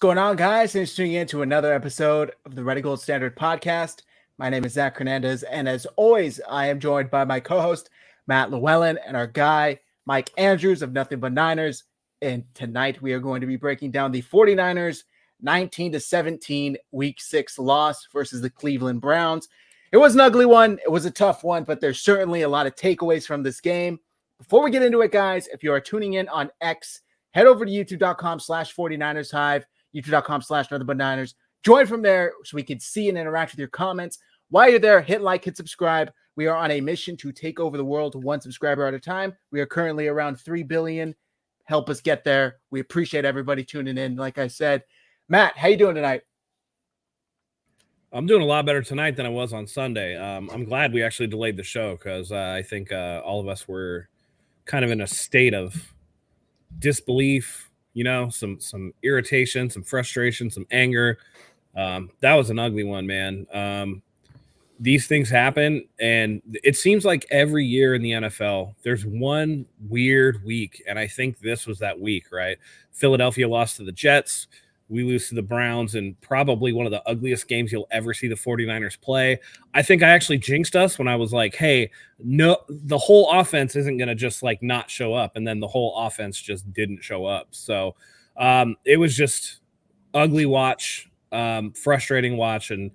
going on, guys? Thanks for tuning in to another episode of the Red Gold Standard podcast. My name is Zach Hernandez, and as always, I am joined by my co-host, Matt Llewellyn, and our guy, Mike Andrews of Nothing But Niners. And tonight we are going to be breaking down the 49ers 19-17 Week 6 loss versus the Cleveland Browns. It was an ugly one. It was a tough one, but there's certainly a lot of takeaways from this game. Before we get into it, guys, if you are tuning in on X, head over to youtube.com/49ersHive, youtube.com/NothingButNiners. Join from there so we can see and interact with your comments. While you're there, hit like, hit subscribe. We are on a mission to take over the world one subscriber at a time. We are currently around 3 billion. Help us get there. We appreciate everybody tuning in. Like I said, Matt, how you doing tonight? I'm doing a lot better tonight than I was on Sunday. I'm glad we actually delayed the show because I think all of us were kind of in a state of disbelief, some irritation, some frustration, some anger. That was an ugly one, man. These things happen, and it seems like every year in the NFL, there's one weird week, and I think this was that week, right? Philadelphia lost to the Jets. We lose to the Browns in probably one of the ugliest games you'll ever see the 49ers play. I think I actually jinxed us when I was like, hey, no, the whole offense isn't going to just like not show up. And then the whole offense just didn't show up. So it was just ugly watch, frustrating watch. And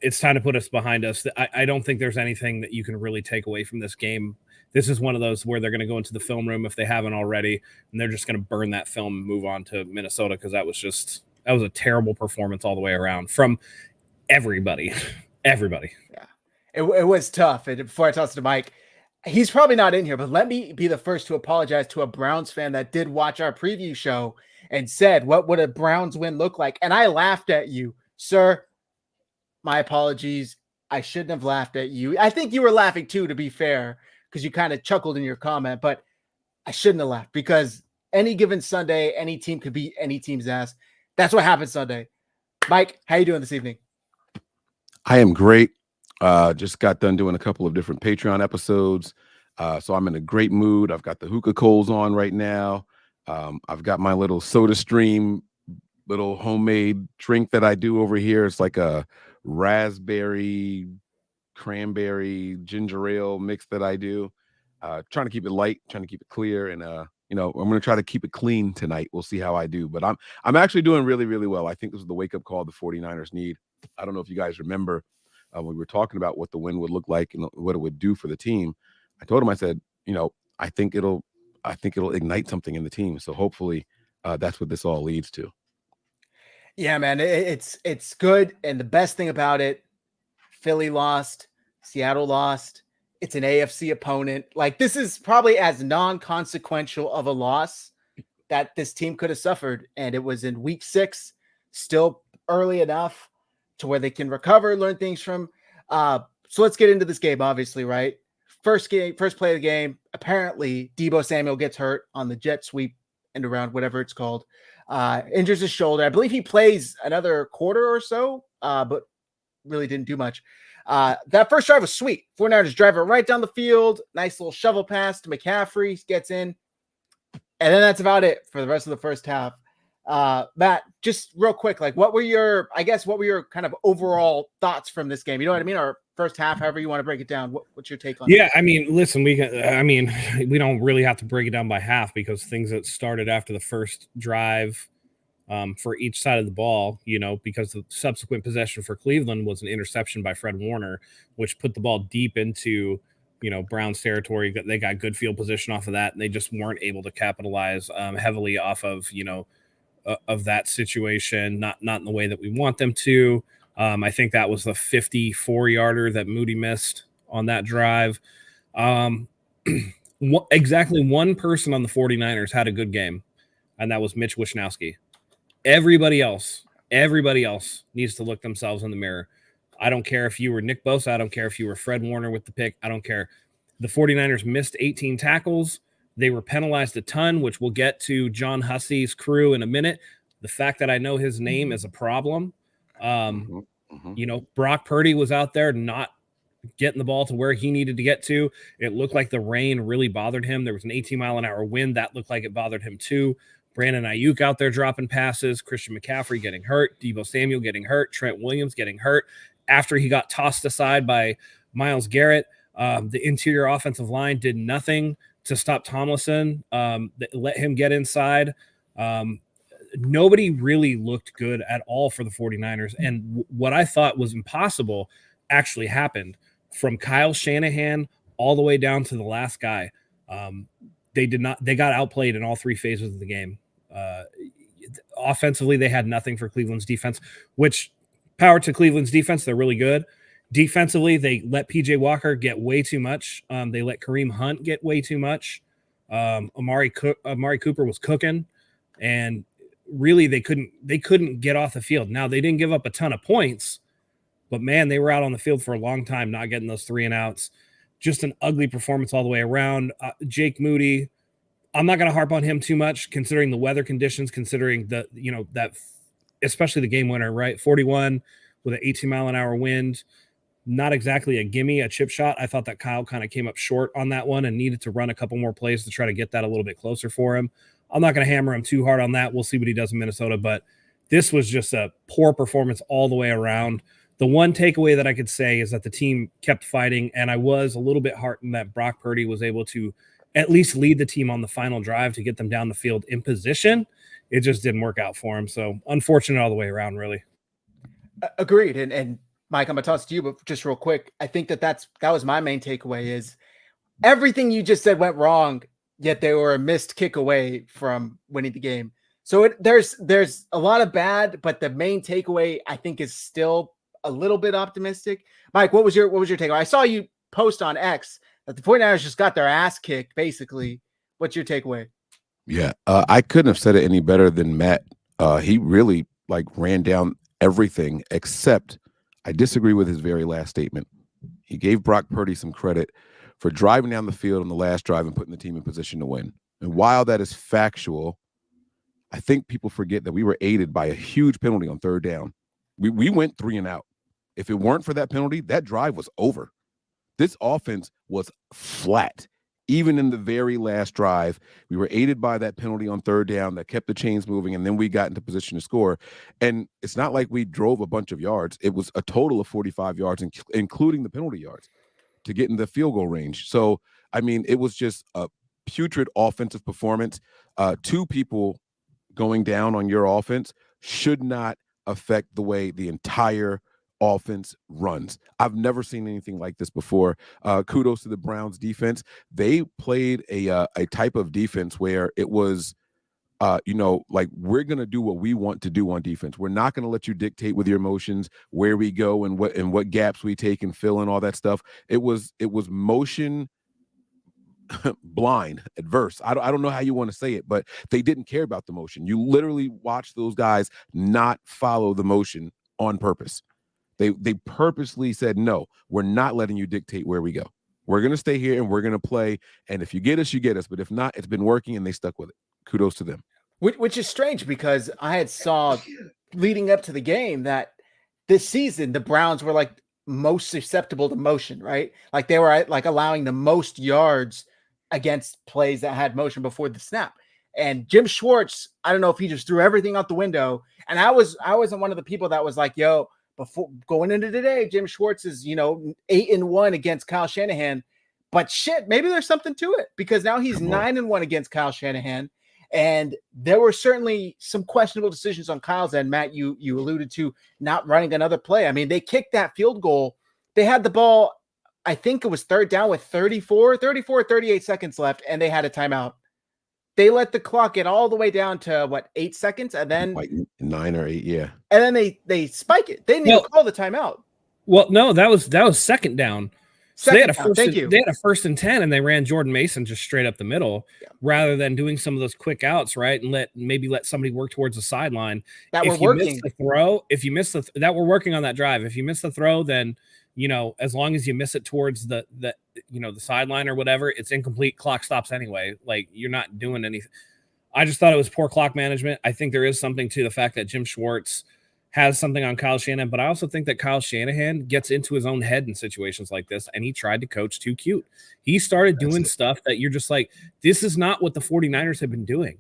it's time to put us behind us. I don't think there's anything that you can really take away from this game. This is one of those where they're going to go into the film room if they haven't already, and they're just going to burn that film and move on to Minnesota because that was a terrible performance all the way around from everybody. Everybody. Yeah, it was tough. And before I toss it to Mike, he's probably not in here, but let me be the first to apologize to a Browns fan that did watch our preview show and said, what would a Browns win look like? And I laughed at you, sir. My apologies. I shouldn't have laughed at you. I think you were laughing too, to be fair, because you kind of chuckled in your comment, but I shouldn't have laughed because any given Sunday, any team could beat any team's ass. That's what happened Sunday. Mike, how you doing this evening? I am great. Just got done doing a couple of different Patreon episodes. So I'm in a great mood. I've got the hookah coals on right now. I've got my little Soda Stream, little homemade drink that I do over here. It's like a raspberry, cranberry, ginger ale mix that I do. Trying to keep it light, trying to keep it clear, and I'm going to try to keep it clean tonight. We'll see how I do, but I'm actually doing really, really well. I think this is the wake-up call the 49ers need. I don't know if you guys remember when we were talking about what the win would look like and what it would do for the team. I told him, I said, I think it'll ignite something in the team. So hopefully that's what this all leads to. Yeah, man, it's good. And the best thing about it, Philly lost, Seattle lost. It's an AFC opponent. Like, this is probably as non-consequential of a loss that this team could have suffered. And it was in week 6, still early enough to where they can recover, learn things from. So let's get into this game, obviously, right? First play of the game. Apparently, Deebo Samuel gets hurt on the jet sweep end around, whatever it's called. Injures his shoulder. I believe he plays another quarter or so, but really didn't do much. That first drive was sweet. 49ers drive it right down the field. Nice little shovel pass to McCaffrey. Gets in. And then that's about it for the rest of the first half. Matt, just real quick, like what were your kind of overall thoughts from this game? You know what I mean? Or first half, however you want to break it down. What's your take on it? Yeah, I mean, listen, we don't really have to break it down by half because things that started after the first drive for each side of the ball, because the subsequent possession for Cleveland was an interception by Fred Warner, which put the ball deep into, Browns territory. They got good field position off of that, and they just weren't able to capitalize heavily off of, of that situation, not in the way that we want them to. I think that was the 54-yarder that Moody missed on that drive. Exactly one person on the 49ers had a good game, and that was Mitch Wishnowsky. Everybody else needs to look themselves in the mirror. I don't care if you were Nick Bosa. I don't care if you were Fred Warner with the pick. I don't care. The 49ers missed 18 tackles. They were penalized a ton, which we'll get to John Hussey's crew in a minute. The fact that I know his name is a problem. Brock Purdy was out there not getting the ball to where he needed to get to. It looked like the rain really bothered him. There was an 18-mile-an-hour wind. That looked like it bothered him too. Brandon Ayuk out there dropping passes, Christian McCaffrey getting hurt, Deebo Samuel getting hurt, Trent Williams getting hurt after he got tossed aside by Myles Garrett. The interior offensive line did nothing to stop Tomlinson, let him get inside. Nobody really looked good at all for the 49ers. And what I thought was impossible actually happened. From Kyle Shanahan all the way down to the last guy. They got outplayed in all three phases of the game. Offensively, they had nothing for Cleveland's defense, which power to Cleveland's defense. They're really good. Defensively, they let PJ Walker get way too much. They let Kareem Hunt get way too much. Amari Cooper was cooking, and really they couldn't get off the field. Now, they didn't give up a ton of points, but man, they were out on the field for a long time, not getting those 3 and outs. Just an ugly performance all the way around. Jake Moody, I'm not going to harp on him too much, considering the weather conditions, considering that especially the game winner, right? 41 with an 18-mile-an-hour wind. Not exactly a gimme, a chip shot. I thought that Kyle kind of came up short on that one and needed to run a couple more plays to try to get that a little bit closer for him. I'm not going to hammer him too hard on that. We'll see what he does in Minnesota, but this was just a poor performance all the way around. The one takeaway that I could say is that the team kept fighting, and I was a little bit heartened that Brock Purdy was able to at least lead the team on the final drive to get them down the field in position. It just didn't work out for him. So unfortunate all the way around, really. Agreed. And Mike, I'm gonna toss it to you, but just real quick, I think that was my main takeaway is everything you just said went wrong, yet they were a missed kick away from winning the game. So there's a lot of bad, but the main takeaway I think is still a little bit optimistic. Mike, what was your takeaway? I saw you post on X that the 49ers just got their ass kicked, basically. What's your takeaway? Yeah, I couldn't have said it any better than Matt. He really ran down everything except I disagree with his very last statement. He gave Brock Purdy some credit for driving down the field on the last drive and putting the team in position to win. And while that is factual, I think people forget that we were aided by a huge penalty on 3rd down. We went 3 and out. If it weren't for that penalty, that drive was over. This offense was flat. Even in the very last drive, we were aided by that penalty on 3rd down that kept the chains moving, and then we got into position to score. And it's not like we drove a bunch of yards. It was a total of 45 yards, including the penalty yards, to get in the field goal range. So, I mean, it was just a putrid offensive performance. 2 people going down on your offense should not affect the way the entire offense runs. I've never seen anything like this before. Kudos to the Browns defense. They played a type of defense where it was, we're going to do what we want to do on defense. We're not going to let you dictate with your emotions where we go and what gaps we take and fill in all that stuff. It was motion blind, adverse. I don't know how you want to say it, but they didn't care about the motion. You literally watched those guys not follow the motion on purpose. They purposely said, no, we're not letting you dictate where we go. We're going to stay here and we're going to play. And if you get us, you get us. But if not, it's been working and they stuck with it. Kudos to them. Which is strange because I had saw leading up to the game that this season, the Browns were most susceptible to motion, right? They were allowing the most yards against plays that had motion before the snap. And Jim Schwartz, I don't know if he just threw everything out the window. And I wasn't one of the people that was like, yo, before going into today, Jim Schwartz is, 8-1 against Kyle Shanahan, but shit, maybe there's something to it because now he's 9-1 against Kyle Shanahan. And there were certainly some questionable decisions on Kyle's end. Matt, you alluded to not running another play. I mean, they kicked that field goal. They had the ball. I think it was 3rd down with 38 seconds left. And they had a timeout. They let the clock get all the way down to 8 seconds, and then 9 or 8, yeah. And then they spike it. They didn't even call the timeout. Well, no, that was 2nd down. So they had a first and 10, and they ran Jordan Mason just straight up the middle, rather than doing some of those quick outs, right? And let somebody work towards the sideline. That were working. If you miss that we're working on that drive. If you miss the throw, then as long as you miss it towards the sideline or whatever, it's incomplete. Clock stops anyway. You're not doing anything. I just thought it was poor clock management. I think there is something to the fact that Jim Schwartz has something on Kyle Shanahan, but I also think that Kyle Shanahan gets into his own head in situations like this, and he tried to coach too cute. He started doing stuff that you're just like, this is not what the 49ers have been doing.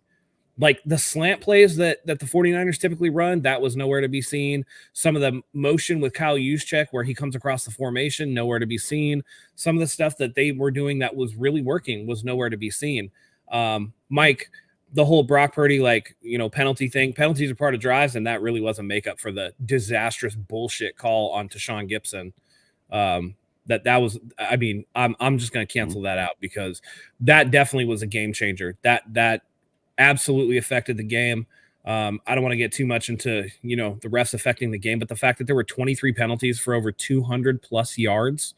Like the slant plays that the 49ers typically run, that was nowhere to be seen. Some of the motion with Kyle Juszczyk where he comes across the formation, nowhere to be seen. Some of the stuff that they were doing that was really working was nowhere to be seen. Mike, the whole Brock Purdy, penalty thing, penalties are part of drives, and that really wasn't makeup for the disastrous bullshit call on Tashawn Gibson. That was, I mean, I'm just going to cancel that out because that definitely was a game changer. That absolutely affected the game. I don't want to get too much into, the refs affecting the game, but the fact that there were 23 penalties for over 200 plus yards,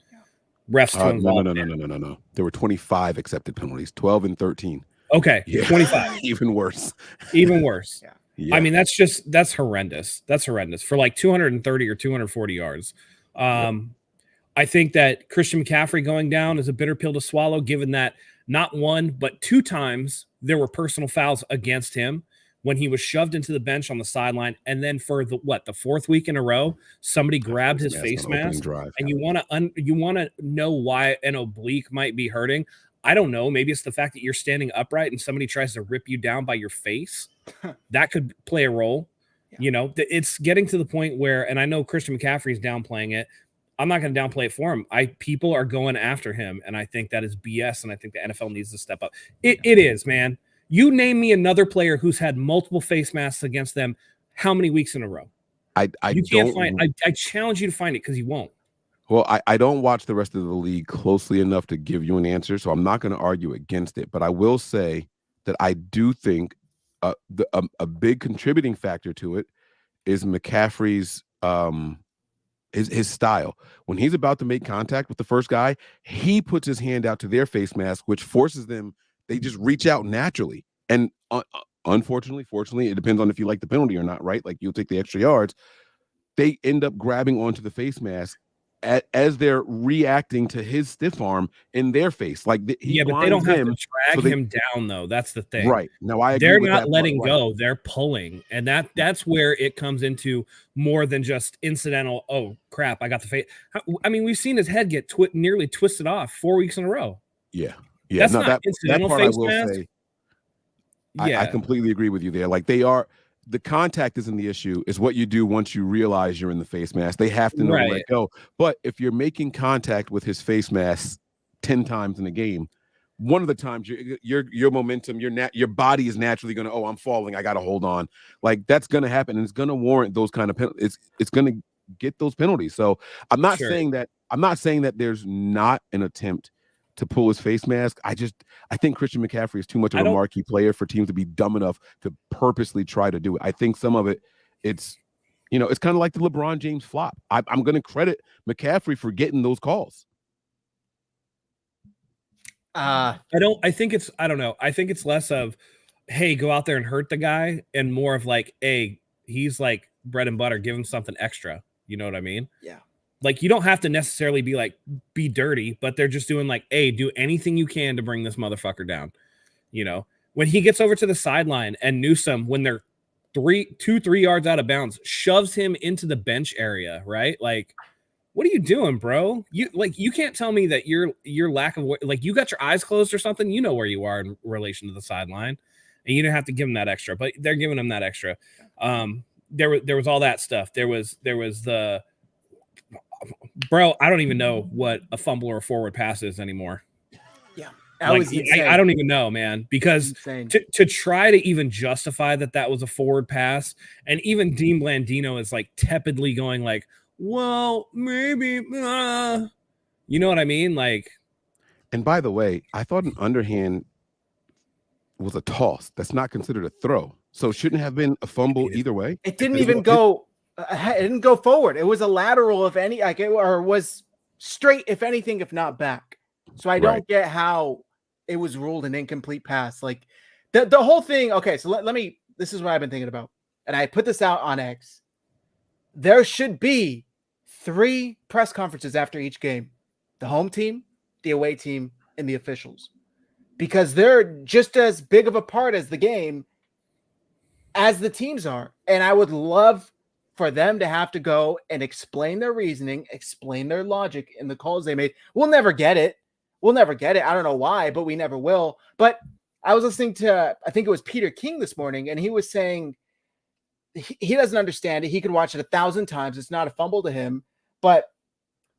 refs too involved. No. There were 25 accepted penalties, 12 and 13. Okay. Yeah. 25. Even worse. Even worse. Yeah. I mean, that's horrendous. That's horrendous for like 230 or 240 yards. I think that Christian McCaffrey going down is a bitter pill to swallow, given that not one, but 2 times there were personal fouls against him when he was shoved into the bench on the sideline. And then for the 4th week in a row, somebody grabbed his face mask and you want to know why an oblique might be hurting. I don't know. Maybe it's the fact that you're standing upright and somebody tries to rip you down by your face. That could play a role. Yeah. It's getting to the point where, and I know Christian McCaffrey's downplaying it. I'm not going to downplay it for him. People are going after him, and I think that is BS, and I think the NFL needs to step up. It is, man. You name me another player who's had multiple face masks against them how many weeks in a row? I challenge you to find it because you won't. Well, I don't watch the rest of the league closely enough to give you an answer, so I'm not going to argue against it. But I will say that I do think a big contributing factor to it is McCaffrey's his style. When he's about to make contact with the first guy, he puts his hand out to their face mask, which forces them. They just reach out naturally. And unfortunately, fortunately, it depends on if you like the penalty or not, right? Like you'll take the extra yards. They end up grabbing onto the face mask as they're reacting to his stiff arm in their face. Like but they don't have to drag him down, though. That's the thing. Right. Now, I agree they're with not that letting part, go. Right. They're pulling. And that's where it comes into more than just incidental, oh, crap, I got the face. I mean, we've seen his head get nearly twisted off 4 weeks in a row. Yeah. That's not incidental face mask. I completely agree with you there. Like the contact isn't the issue. It's what you do once you realize you're in the face mask. They have to know to let go. But if you're making contact with his face mask 10 times in a game, one of the times your momentum, your body is naturally going to, I'm falling, I got to hold on. Like that's going to happen, and it's going to warrant those kind of penalties. It's going to get those penalties. So I'm not saying that there's not an attempt to pull his face mask. I think Christian McCaffrey is too much of a marquee player for teams to be dumb enough to purposely try to do it. I think some of it's kind of like the LeBron James flop. I'm going to credit McCaffrey for getting those calls. I think it's less of, hey, go out there and hurt the guy, and more of like, hey, he's like bread and butter, give him something extra. You know what I mean? Yeah. Like, you don't have to necessarily be dirty, but they're just doing like, hey, do anything you can to bring this motherfucker down. When he gets over to the sideline and Newsome, when they're 3 yards out of bounds, shoves him into the bench area, right? Like, what are you doing, bro? You can't tell me that your lack of, like, you got your eyes closed or something. You know where you are in relation to the sideline, and you don't have to give him that extra, but they're giving him that extra. There was all that stuff. There was the, bro, I don't even know what a fumble or a forward pass is anymore. Yeah. I don't even know, man, because to try to even justify that was a forward pass, and even Dean Blandino is like tepidly going like, well, maybe, you know what I mean? Like, and by the way, I thought an underhand was a toss. That's not considered a throw. So it shouldn't have been a fumble either way. It didn't even go. It didn't go forward. It was a lateral, if any, or was straight, if anything, if not back. So I don't get how it was ruled an incomplete pass. Like the whole thing. Okay, so let me. This is what I've been thinking about, and I put this out on X. There should be 3 press conferences after each game: the home team, the away team, and the officials, because they're just as big of a part as the game as the teams are. And I would love for them to have to go and explain their reasoning, explain their logic in the calls they made. We'll never get it. I don't know why, but we never will. But I was listening to, I think it was Peter King this morning, and he was saying he doesn't understand it. He could watch it 1,000 times. It's not a fumble to him, but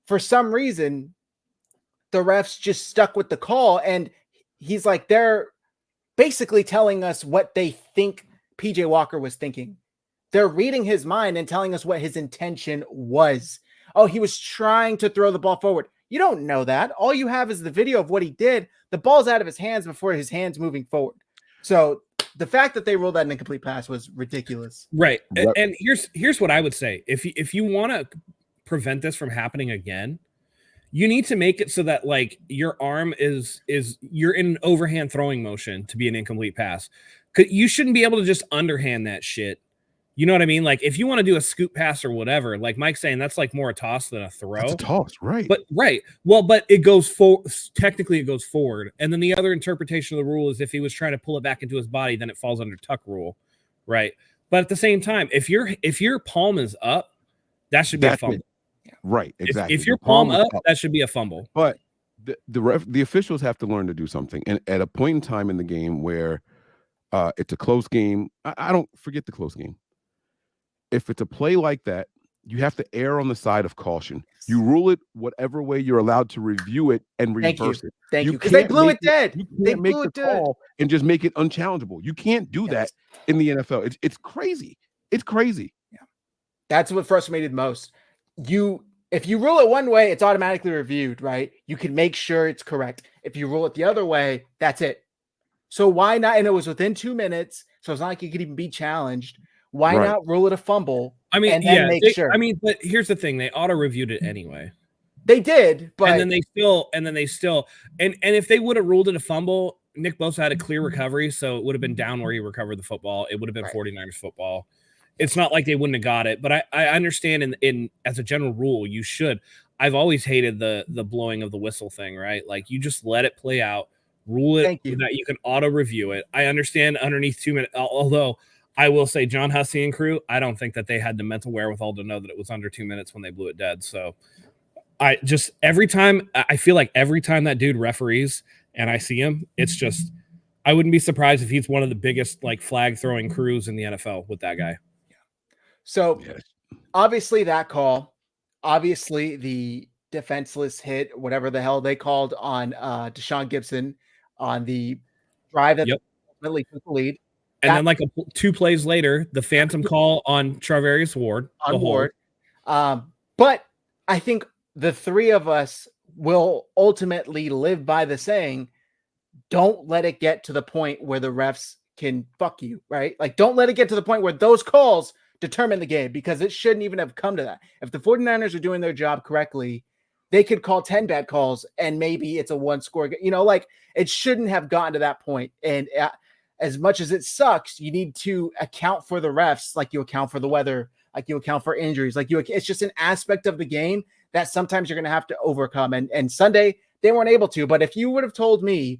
for some reason, the refs just stuck with the call, and he's like, they're basically telling us what they think PJ Walker was thinking. They're reading his mind and telling us what his intention was. Oh, he was trying to throw the ball forward. You don't know that. All you have is the video of what he did. The ball's out of his hands before his hands moving forward. So the fact that they ruled that an incomplete pass was ridiculous. Right. And here's what I would say. If you want to prevent this from happening again, you need to make it so that like your arm is you're in an overhand throwing motion to be an incomplete pass. You shouldn't be able to just underhand that shit. You know what I mean? Like if you want to do a scoop pass or whatever, like Mike's saying, that's like more a toss than a throw. That's a toss, right? But right. Well, but it goes technically it goes forward. And then the other interpretation of the rule is if he was trying to pull it back into his body, then it falls under tuck rule. Right. But at the same time, if your palm is up, that should be a fumble. Right, exactly. If your palm up, that should be a fumble. But the officials have to learn to do something. And at a point in time in the game where it's a close game, I don't forget the close game. If it's a play like that, you have to err on the side of caution. You rule it whatever way you're allowed to review it and reverse it. Thank you. Because they blew it dead. They make the call and just make it unchallengeable. You can't do that in the NFL. It's crazy. It's crazy. Yeah, that's what frustrated most. If you rule it one way, it's automatically reviewed, right? You can make sure it's correct. If you rule it the other way, that's it. So why not? And it was within 2 minutes, so it's not like you could even be challenged. Why not rule it a fumble? I mean, and then make sure. I mean, but here's the thing: they auto-reviewed it anyway. They did, but and then they still, and if they would have ruled it a fumble, Nick Bosa had a clear recovery, so it would have been down where he recovered the football. It would have been 49ers football. It's not like they wouldn't have got it, but I understand in as a general rule, you should. I've always hated the blowing of the whistle thing, right? Like you just let it play out, rule it so that you can auto-review it. I understand underneath 2 minutes, although I will say John Hussey and crew, I don't think that they had the mental wherewithal to know that it was under 2 minutes when they blew it dead. So I just I feel like every time that dude referees and I see him, it's just I wouldn't be surprised if he's one of the biggest like flag throwing crews in the NFL with that guy. So obviously that call, obviously the defenseless hit, whatever the hell they called on Deshaun Gibson on the drive that ultimately took the lead. And then like 2 plays later, the phantom call on Charvarius Ward. On Ward. But I think the three of us will ultimately live by the saying, don't let it get to the point where the refs can fuck you, right? Like, don't let it get to the point where those calls determine the game, because it shouldn't even have come to that. If the 49ers are doing their job correctly, they could call 10 bad calls and maybe it's a 1-score. You know, like it shouldn't have gotten to that point. And as much as it sucks, you need to account for the refs, like you account for the weather, like you account for injuries, it's just an aspect of the game that sometimes you're going to have to overcome. And Sunday they weren't able to. But if you would have told me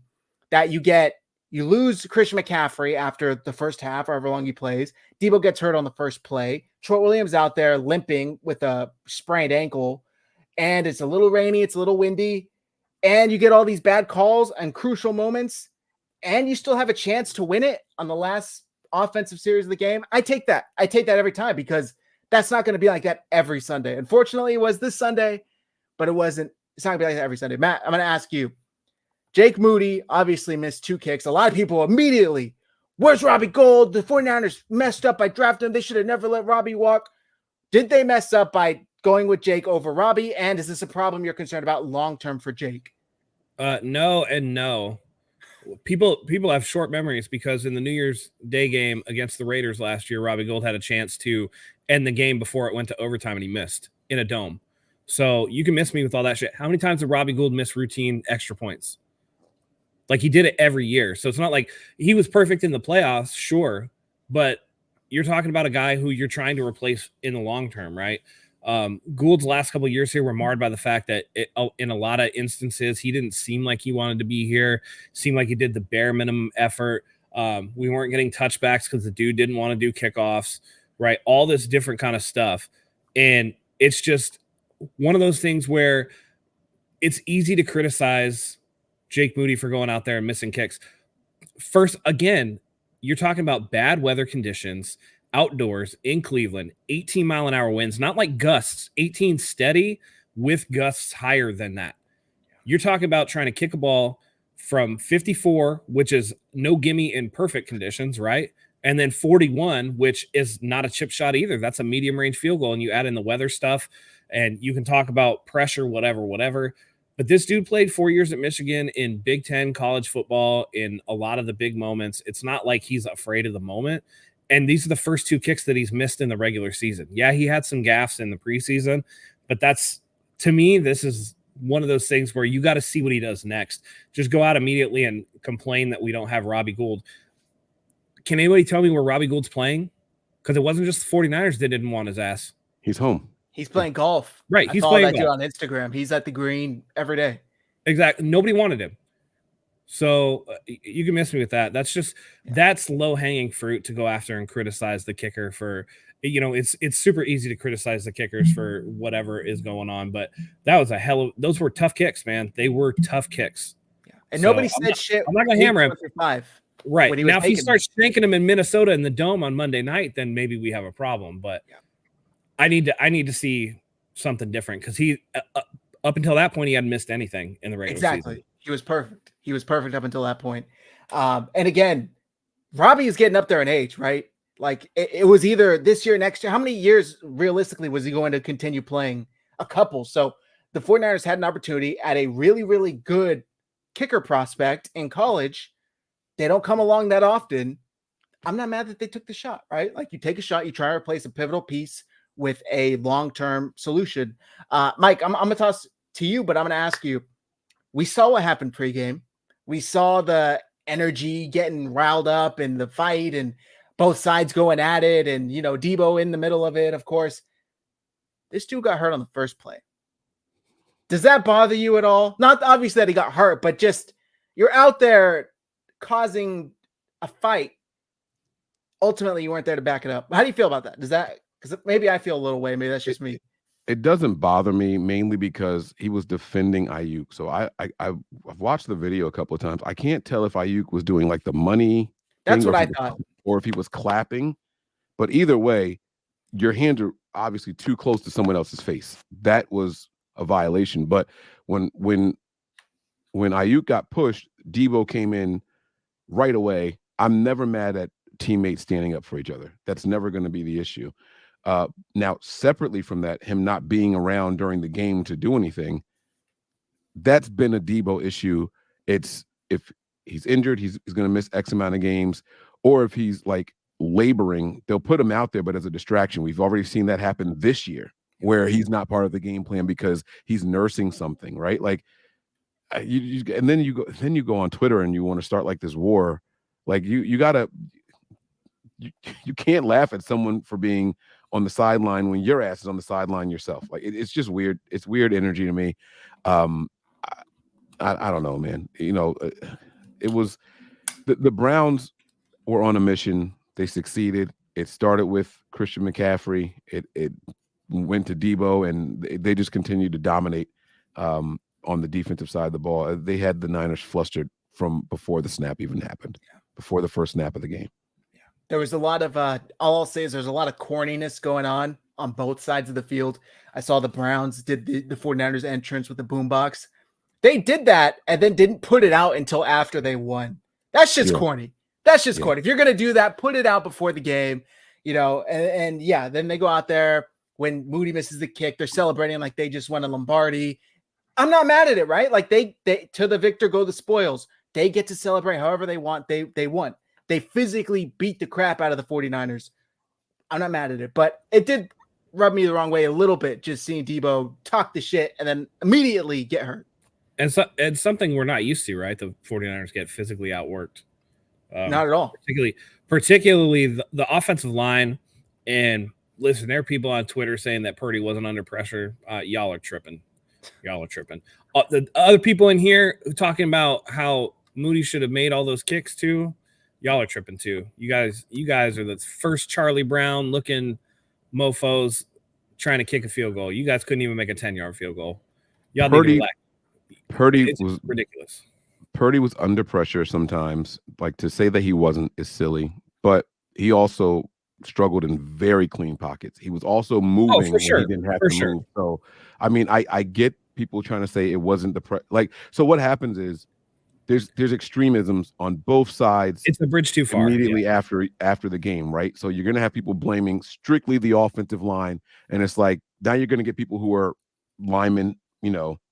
that you lose Christian McCaffrey after the first half, however long he plays, Debo gets hurt on the first play, Troy Williams out there limping with a sprained ankle, and it's a little rainy, it's a little windy, and you get all these bad calls and crucial moments, and you still have a chance to win it on the last offensive series of the game. I take that. I take that every time, because that's not going to be like that every Sunday. Unfortunately, it was this Sunday, but it's not going to be like that every Sunday. Matt, I'm going to ask you, Jake Moody obviously missed 2 kicks. A lot of people immediately, where's Robbie Gould? The 49ers messed up by drafting him. They should have never let Robbie walk. Did they mess up by going with Jake over Robbie? And is this a problem you're concerned about long-term for Jake? No and no. People have short memories, because in the New Year's Day game against the Raiders last year, Robbie Gould had a chance to end the game before it went to overtime, and he missed in a dome. So you can miss me with all that shit. How many times did Robbie Gould miss routine extra points? Like, he did it every year. So it's not like he was perfect in the playoffs, sure, but you're talking about a guy who you're trying to replace in the long term, right? Gould's last couple of years here were marred by the fact that in a lot of instances, he didn't seem like he wanted to be here, seemed like he did the bare minimum effort. We weren't getting touchbacks because the dude didn't want to do kickoffs, right? All this different kind of stuff. And it's just one of those things where it's easy to criticize Jake Moody for going out there and missing kicks. first, again, you're talking about bad weather conditions outdoors in Cleveland, 18-mile-an-hour winds, not like gusts, 18 steady with gusts higher than that. You're talking about trying to kick a ball from 54, which is no gimme in perfect conditions, right? And then 41, which is not a chip shot either. That's a medium range field goal. And you add in the weather stuff and you can talk about pressure, whatever. But this dude played 4 years at Michigan in Big Ten college football in a lot of the big moments. It's not like he's afraid of the moment. And these are the first 2 kicks that he's missed in the regular season. Yeah, he had some gaffes in the preseason, but that's, to me, this is one of those things where you got to see what he does next. Just go out immediately and complain that we don't have Robbie Gould. Can anybody tell me where Robbie Gould's playing? Because it wasn't just the 49ers that didn't want his ass. He's home. He's playing golf. Right. He's playing that dude on Instagram. He's at the green every day. Exactly. Nobody wanted him. So you can miss me with that. That's just, that's low hanging fruit to go after and criticize the kicker for, it's super easy to criticize the kickers for whatever is going on, but that was those were tough kicks, man. They were tough kicks. Yeah. And nobody said shit. I'm not going to hammer him. 5, right. Now, if he starts shanking him in Minnesota in the Dome on Monday night, then maybe we have a problem, but I need to see something different because he, up until that point, he hadn't missed anything in the regular season. He was perfect. He was perfect up until that point. And again, Robbie is getting up there in age, right? Like it was either this year, next year. How many years realistically was he going to continue playing? A couple. So the 49ers had an opportunity at a really, really good kicker prospect in college. They don't come along that often. I'm not mad that they took the shot, right? Like you take a shot, you try to replace a pivotal piece with a long-term solution. Mike, I'm going to toss to you, but I'm going to ask you, we saw what happened pregame. We saw the energy getting riled up and the fight and both sides going at it. And, Debo in the middle of it, of course. This dude got hurt on the first play. Does that bother you at all? Not obviously that he got hurt, but just you're out there causing a fight. Ultimately, you weren't there to back it up. How do you feel about that? Does that, because maybe I feel a little way. Maybe that's just me. It doesn't bother me mainly because he was defending Ayuk. So I've watched the video a couple of times. I can't tell if Ayuk was doing like the money. That's what I thought. Or if he was clapping. But either way, your hands are obviously too close to someone else's face. That was a violation. But when Ayuk got pushed, Debo came in right away. I'm never mad at teammates standing up for each other. That's never going to be the issue. Now, separately from that, him not being around during the game to do anything, that's been a Debo issue. It's if he's injured, he's going to miss X amount of games, or if he's like laboring, they'll put him out there, but as a distraction. We've already seen that happen this year where he's not part of the game plan because he's nursing something, right? Like and then you go on Twitter and you want to start like this war. Like you can't laugh at someone for being on the sideline when your ass is on the sideline yourself. Like it's just weird. It's weird energy to me. I don't know, man. It was the Browns were on a mission. They succeeded. It started with Christian McCaffrey. It went to Debo, and they just continued to dominate on the defensive side of the ball. They had the Niners flustered from before the snap even happened, before the first snap of the game. There was a lot of, all I'll say is there's a lot of corniness going on both sides of the field. I saw the Browns did the 49ers entrance with the boombox. They did that and then didn't put it out until after they won. That's just corny. That's just corny. If you're going to do that, put it out before the game, and then they go out there when Moody misses the kick. They're celebrating like they just won a Lombardi. I'm not mad at it, right? Like they to the victor go the spoils. They get to celebrate however they want. They won. They physically beat the crap out of the 49ers. I'm not mad at it, but it did rub me the wrong way a little bit just seeing Debo talk the shit and then immediately get hurt. And so it's something we're not used to, right? The 49ers get physically outworked. Not at all. Particularly the offensive line. And listen, there are people on Twitter saying that Purdy wasn't under pressure. Y'all are tripping. The other people in here talking about how Moody should have made all those kicks too. Y'all are tripping too. You guys are the first Charlie Brown looking mofos trying to kick a field goal. You guys couldn't even make a 10-yard field goal. Y'all Purdy was ridiculous. Purdy was under pressure sometimes. Like, to say that he wasn't is silly, but he also struggled in very clean pockets. He was also moving when he didn't have to move. So, I mean, I get people trying to say it wasn't so what happens is there's extremisms on both sides. It's a bridge too far immediately after the game, right? So you're gonna have people blaming strictly the offensive line, and it's like now you're gonna get people who are linemen,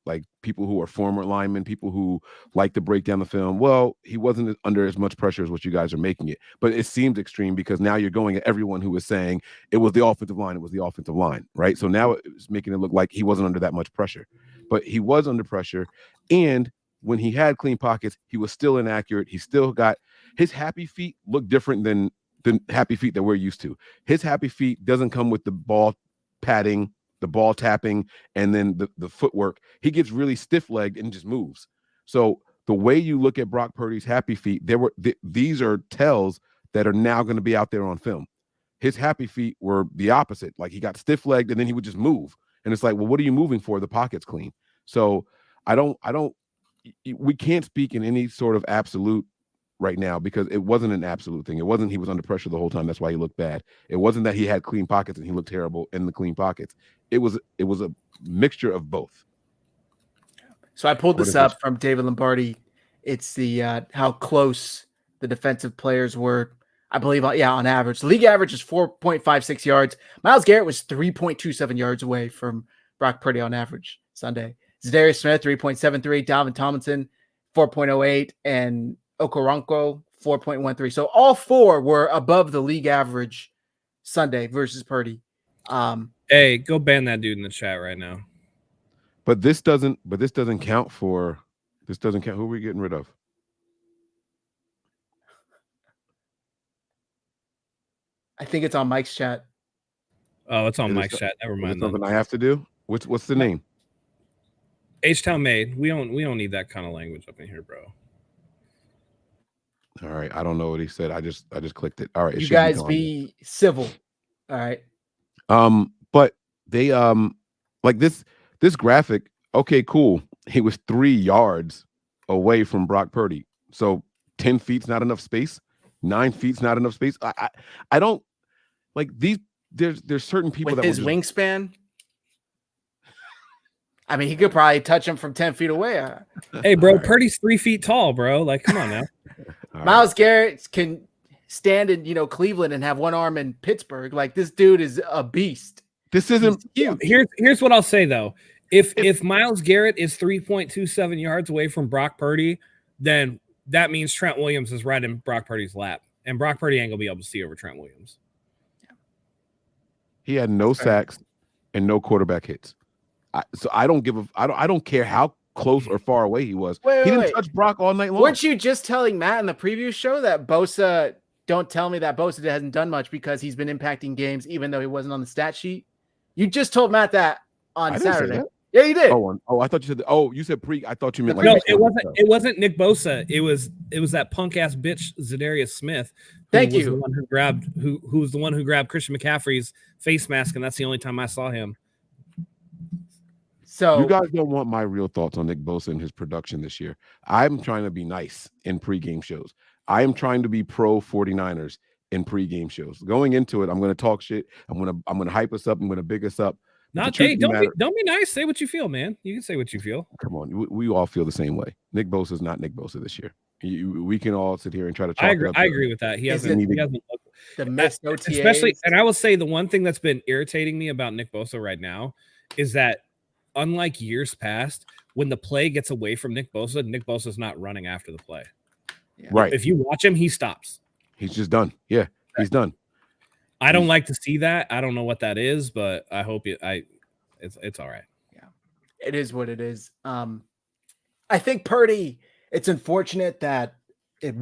like people who are former linemen, people who like to break down the film. Well, he wasn't under as much pressure as what you guys are making it, but it seems extreme because now you're going at everyone who was saying it was the offensive line, right? So now it's making it look like he wasn't under that much pressure, but he was under pressure, and when he had clean pockets, he was still inaccurate. He still got his happy feet look different than the happy feet that we're used to. His happy feet doesn't come with the ball padding, the ball tapping, and then the footwork. He gets really stiff-legged and just moves. So the way you look at Brock Purdy's happy feet, these are tells that are now going to be out there on film. His happy feet were the opposite. Like, he got stiff-legged and then he would just move. And it's like, well, what are you moving for? The pocket's clean. So we can't speak in any sort of absolute right now because it wasn't an absolute thing. It wasn't he was under pressure the whole time. That's why he looked bad. It wasn't that he had clean pockets and he looked terrible in the clean pockets. It was a mixture of both. So I pulled this up from David Lombardi. It's the how close the defensive players were, I believe, on average. The league average is 4.56 yards. Myles Garrett was 3.27 yards away from Brock Purdy on average Sunday. Zadarius Smith, 3.73. Dalvin Tomlinson, 4.08. And Okoronkwo, 4.13. So all four were above the league average Sunday versus Purdy. Hey, go ban that dude in the chat right now. But this doesn't count for – who are we getting rid of? I think it's on Mike's chat. Oh, it's on Mike's chat. Never mind. Something I have to do? What's the name? H-Town Made. We don't need that kind of language up in here, bro. All right. I don't know what he said. I just clicked it. All right. You guys be civil. All right. But they like this graphic, okay, cool. He was 3 yards away from Brock Purdy. So 10 feet's not enough space. 9 feet's not enough space. I don't like these. There's certain people with that his wingspan. I mean, he could probably touch him from 10 feet away. Hey, bro, Purdy's 3 feet tall, bro. Like, come on now. Myles Garrett can stand in, Cleveland and have one arm in Pittsburgh. Like, this dude is a beast. This isn't cute. Here's what I'll say though. If Myles Garrett is 3.27 yards away from Brock Purdy, then that means Trent Williams is right in Brock Purdy's lap, and Brock Purdy ain't gonna be able to see over Trent Williams. He had no sacks and no quarterback hits. So I don't care how close or far away he was. He didn't touch Brock all night long. Weren't you just telling Matt in the preview show that Bosa? Don't tell me that Bosa hasn't done much because he's been impacting games, even though he wasn't on the stat sheet. You just told Matt that on Saturday. Yeah, you did. Oh, I thought you said. You said pre. I thought you meant like. No, it wasn't. It wasn't Nick Bosa. It was that punk ass bitch Zadarius Smith. Thank you. The one who was the one who grabbed Christian McCaffrey's face mask, and that's the only time I saw him. So you guys don't want my real thoughts on Nick Bosa and his production this year. I'm trying to be nice in pregame shows. I am trying to be pro 49ers in pregame shows. Going into it, I'm going to talk shit. I'm going to hype us up. I'm going to big us up. Don't be nice. Say what you feel, man. You can say what you feel. Come on, we all feel the same way. Nick Bosa is not Nick Bosa this year. We can all sit here and try to. I agree with that. He hasn't the missed OTAs. Especially, and I will say the one thing that's been irritating me about Nick Bosa right now is that, unlike years past, when the play gets away from Nick Bosa's not running after the play. Yeah. Right. If you watch him, he stops. He's just done. Yeah, he's done. I don't like to see that. I don't know what that is, but I hope it's all right. Yeah, it is what it is. I think Purdy, it's unfortunate that it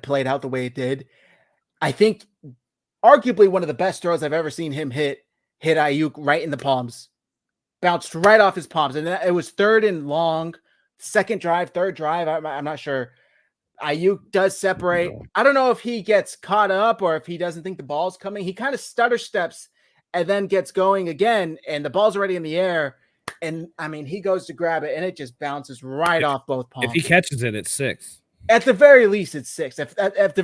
played out the way it did. I think arguably one of the best throws I've ever seen him hit Ayuk right in the palms. Bounced right off his palms. And it was third and long, third drive. I'm not sure. Ayuk does separate. I don't know if he gets caught up or if he doesn't think the ball's coming. He kind of stutter steps and then gets going again, and the ball's already in the air. And I mean, he goes to grab it and it just bounces right off both palms. If he catches it, it's 6. At the very least, it's 6. At the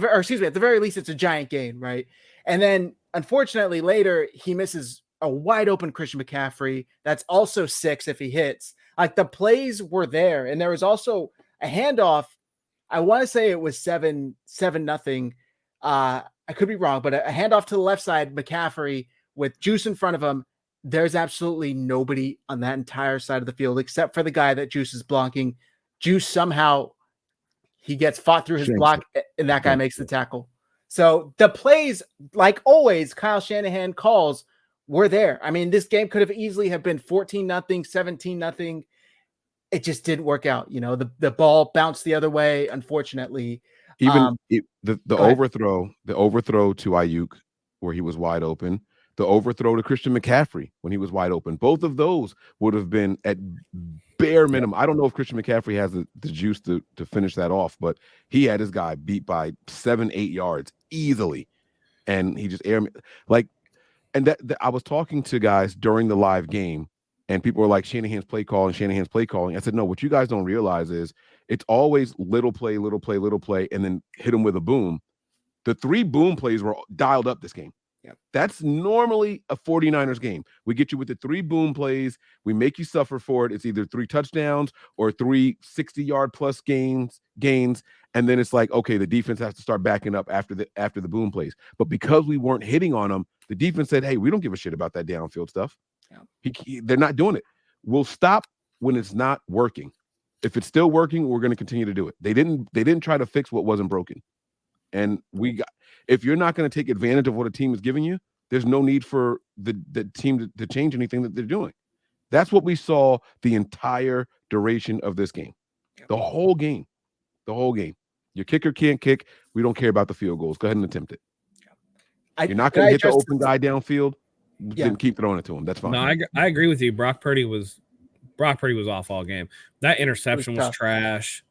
very least, it's a giant gain, right? And then, unfortunately, later he misses a wide open Christian McCaffrey. That's also 6 if he hits. Like, the plays were there, and there was also a handoff. I want to say it was 7-0. I could be wrong, but a handoff to the left side, McCaffrey with Juice in front of him. There's absolutely nobody on that entire side of the field except for the guy that Juice is blocking. Juice somehow he gets fought through his block, and that guy makes the tackle. So the plays, like always, Kyle Shanahan calls were there. I mean, this game could have easily have been 14-0, 17-0. It just didn't work out. You know, the ball bounced the other way, unfortunately. Even the overthrow to Ayuk where he was wide open, the overthrow to Christian McCaffrey when he was wide open, both of those would have been at bare minimum. I don't know if Christian McCaffrey has the juice to finish that off, but he had his guy beat by 7-8 yards easily, and he just and I was talking to guys during the live game, and people were like, Shanahan's play calling. I said, no, what you guys don't realize is it's always little play, and then hit them with a boom. The 3 boom plays were dialed up this game. Yep. That's normally a 49ers game. We get you with the 3 boom plays. We make you suffer for it. It's either 3 touchdowns or 3 60-yard plus gains. And then it's like, okay, the defense has to start backing up after the boom plays. But because we weren't hitting on them, the defense said, hey, we don't give a shit about that downfield stuff. Yeah. They're not doing it. We'll stop when it's not working. If it's still working, we're going to continue to do it. They didn't try to fix what wasn't broken. And if you're not going to take advantage of what a team is giving you, there's no need for the team to change anything that they're doing. That's what we saw the entire duration of this game. The whole game. Your kicker can't kick. We don't care about the field goals. Go ahead and attempt it. You're not going to hit the open guy downfield. Then keep throwing it to him. That's fine. No, I agree with you. Brock Purdy was off all game. That interception was trash.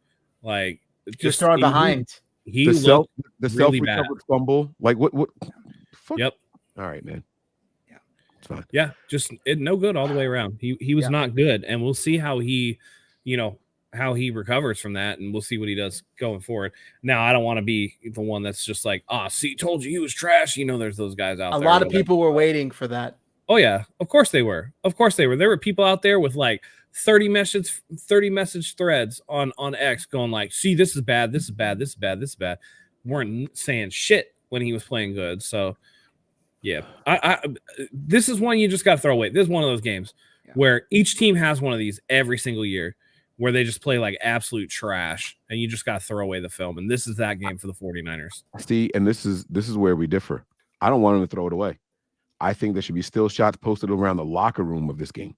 Like, just throwing behind. The self-recovered fumble. Like what? Fuck? Yep. All right, man. Yeah, it's fine. Yeah, just no good all the way around. He was not good, and we'll see how he recovers from that, and we'll see what he does going forward. Now, I don't want to be the one that's just like, see, told you he was trash. You know, there's those guys out there. A lot of people were waiting for that. Oh yeah, of course they were. There were people out there with like 30 message threads on X going like, see, this is bad. Weren't saying shit when he was playing good. So yeah, this is one you just got to throw away. This is one of those games where each team has one of these every single year where they just play like absolute trash and you just got to throw away the film. And this is that game for the 49ers. See, and this is where we differ. I don't want them to throw it away. I think there should be still shots posted around the locker room of this game.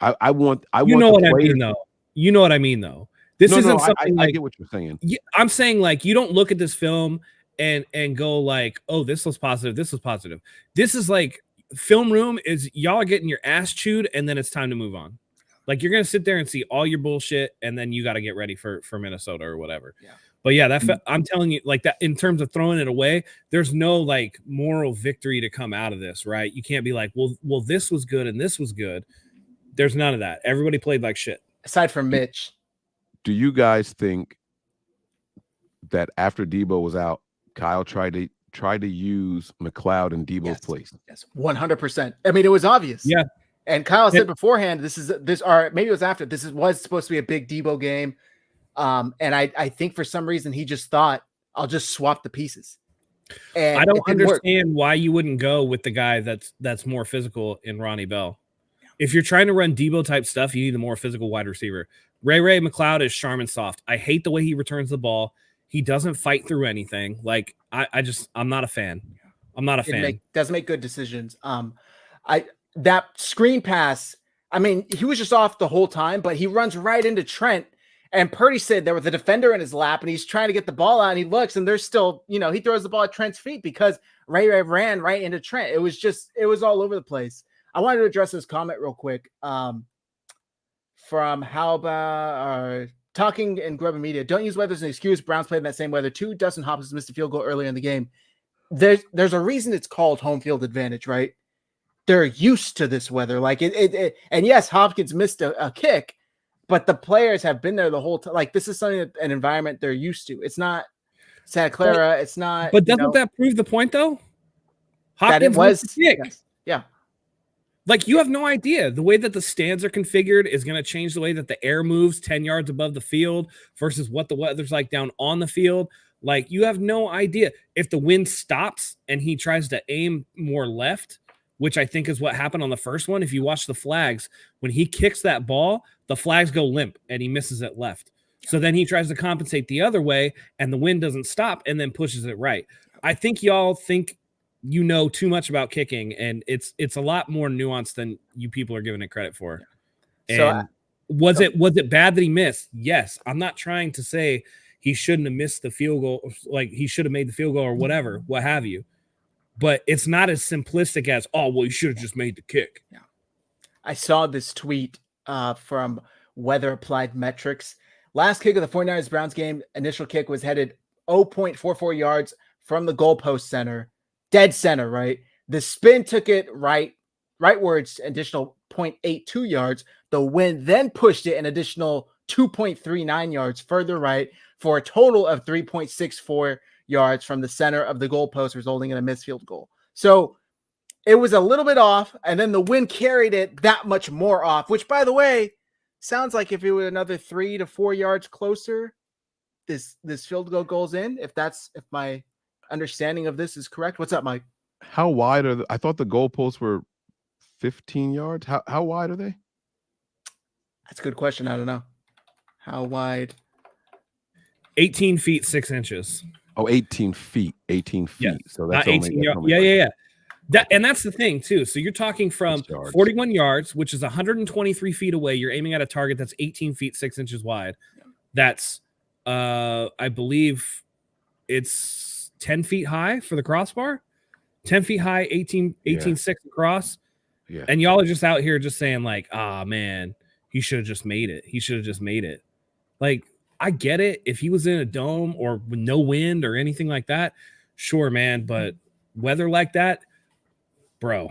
I want. You know what I mean, though. You know what I mean, though. This isn't something. I get what you're saying. I'm saying like you don't look at this film and go like, oh, this was positive. This was positive. This is like film room is y'all are getting your ass chewed, and then it's time to move on. Like you're gonna sit there and see all your bullshit, and then you got to get ready for Minnesota or whatever. Yeah. But yeah, I'm telling you, like that in terms of throwing it away, there's no like moral victory to come out of this, right? You can't be like, well, this was good and this was good. There's none of that. Everybody played like shit. Aside from Mitch. Do you guys think that after Debo was out, Kyle tried to use McLeod in Debo's place? Yes, 100%. I mean, it was obvious. Yeah. And Kyle said beforehand, or maybe it was after, was supposed to be a big Debo game. And I think for some reason he just thought, I'll just swap the pieces. And I don't understand why you wouldn't go with the guy that's more physical in Ronnie Bell. If you're trying to run Debo type stuff, you need a more physical wide receiver. Ray McLeod is Charmin soft. I hate the way he returns the ball. He doesn't fight through anything. Like I'm not a fan. I'm not a fan. Doesn't make good decisions. That screen pass, I mean, he was just off the whole time, but he runs right into Trent. And Purdy said there was a defender in his lap, and he's trying to get the ball out, and he looks, and there's still, he throws the ball at Trent's feet because Ray ran right into Trent. It was all over the place. I wanted to address this comment real quick from how about talking in Grubber Media. Don't use weather as an excuse. Browns played in that same weather too. Dustin Hopkins missed a field goal earlier in the game. There's a reason it's called home field advantage, right? they're used to this weather. Like and yes, Hopkins missed a kick, but the players have been there the whole time. Like this is something that an environment they're used to. It's not Santa Clara. It's not. But doesn't that prove the point though? That it Hopkins was missed the kick. yes, yeah. Like you have no idea. The way that the stands are configured is going to change the way that the air moves 10 yards above the field versus what the weather's like down on the field. Like you have no idea. If the wind stops and he tries to aim more left, which I think is what happened on the first one. If you watch the flags, when he kicks that ball, the flags go limp and he misses it left. So then he tries to compensate the other way and the wind doesn't stop and then pushes it right. I think y'all think you know too much about kicking, and it's a lot more nuanced than you people are giving it credit for. And was it bad that he missed? Yes. I'm not trying to say he shouldn't have missed the field goal, like he should have made the field goal or whatever, what have you. But it's not as simplistic as, oh, well, you should have just made the kick. Yeah. I saw this tweet from Weather Applied Metrics. Last kick of the 49ers Browns game, initial kick was headed 0.44 yards from the goalpost center. Dead center, right? The spin took it rightwards, additional 0.82 yards. The wind then pushed it an additional 2.39 yards further right for a total of 3.64 yards from the center of the goalpost, resulting in a missed field goal. So it was a little bit off, and then the wind carried it that much more off, which, by the way, sounds like if it were another 3 to 4 yards closer, this field goal goes in. If my understanding of this is correct. What's up, Mike? How wide are I thought the goalposts were 15 yards. How wide are they? That's a good question. I don't know. How wide? 18 feet 6 inches. Oh, 18 feet. 18 feet. Yeah. So that's 18 yards. Yeah. And that's the thing too. So you're talking from 41 yards, which is 123 feet away. You're aiming at a target that's 18 feet 6 inches wide. That's I believe it's 10 feet high for the crossbar, 10 feet high, 18 6 across. Yeah. And y'all are just out here just saying like, man, he should have just made it. He should have just made it. Like, I get it. If he was in a dome or with no wind or anything like that, sure, man. But weather like that, bro.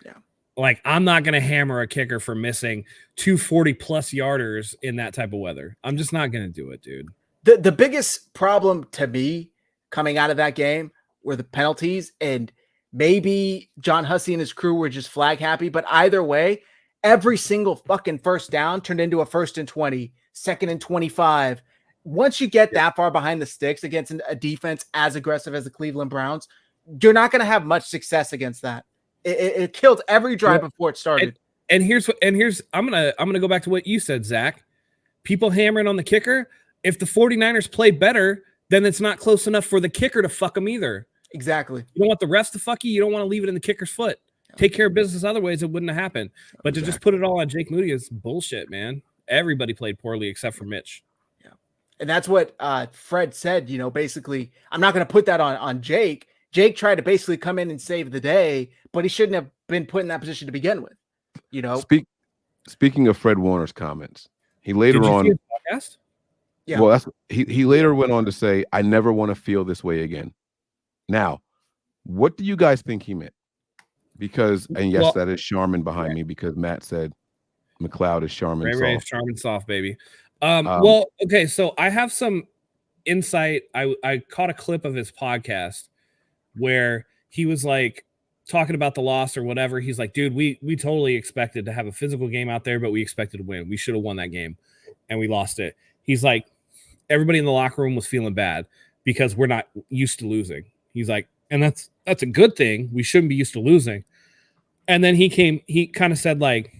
Yeah. Like, I'm not going to hammer a kicker for missing 240 plus yarders in that type of weather. I'm just not going to do it, dude. The biggest problem to me coming out of that game were the penalties, and maybe John Hussey and his crew were just flag happy, but either way, every single fucking first down turned into a 1st and 20, 2nd and 25. Once you get that far behind the sticks against a defense as aggressive as the Cleveland Browns, you're not going to have much success against that. It killed every drive before it started. And here's I'm gonna go back to what you said, Zach. People hammering on the kicker. If the 49ers play better, then it's not close enough for the kicker to fuck them either. Exactly. You don't want the refs to fuck you. You don't want to leave it in the kicker's foot. Take care of business other ways, it wouldn't have happened. But to just put it all on Jake Moody is bullshit, man. Everybody played poorly except for Mitch. Yeah. And that's what Fred said, basically, I'm not going to put that on Jake. Jake tried to basically come in and save the day, but he shouldn't have been put in that position to begin with. Speaking of Fred Warner's comments, he later on. See his podcast? Yeah. Well, he later went on to say, I never want to feel this way again. Now, what do you guys think he meant? Because, and yes, that is Charmin behind me because Matt said McLeod is Charmin soft. Ray Charmin soft, baby. Well, okay, so I have some insight. I caught a clip of his podcast where he was like talking about the loss or whatever. He's like, dude, we totally expected to have a physical game out there, but we expected to win. We should have won that game, and we lost it. He's like, everybody in the locker room was feeling bad because we're not used to losing. He's like, and that's a good thing. We shouldn't be used to losing. And then he kind of said, like,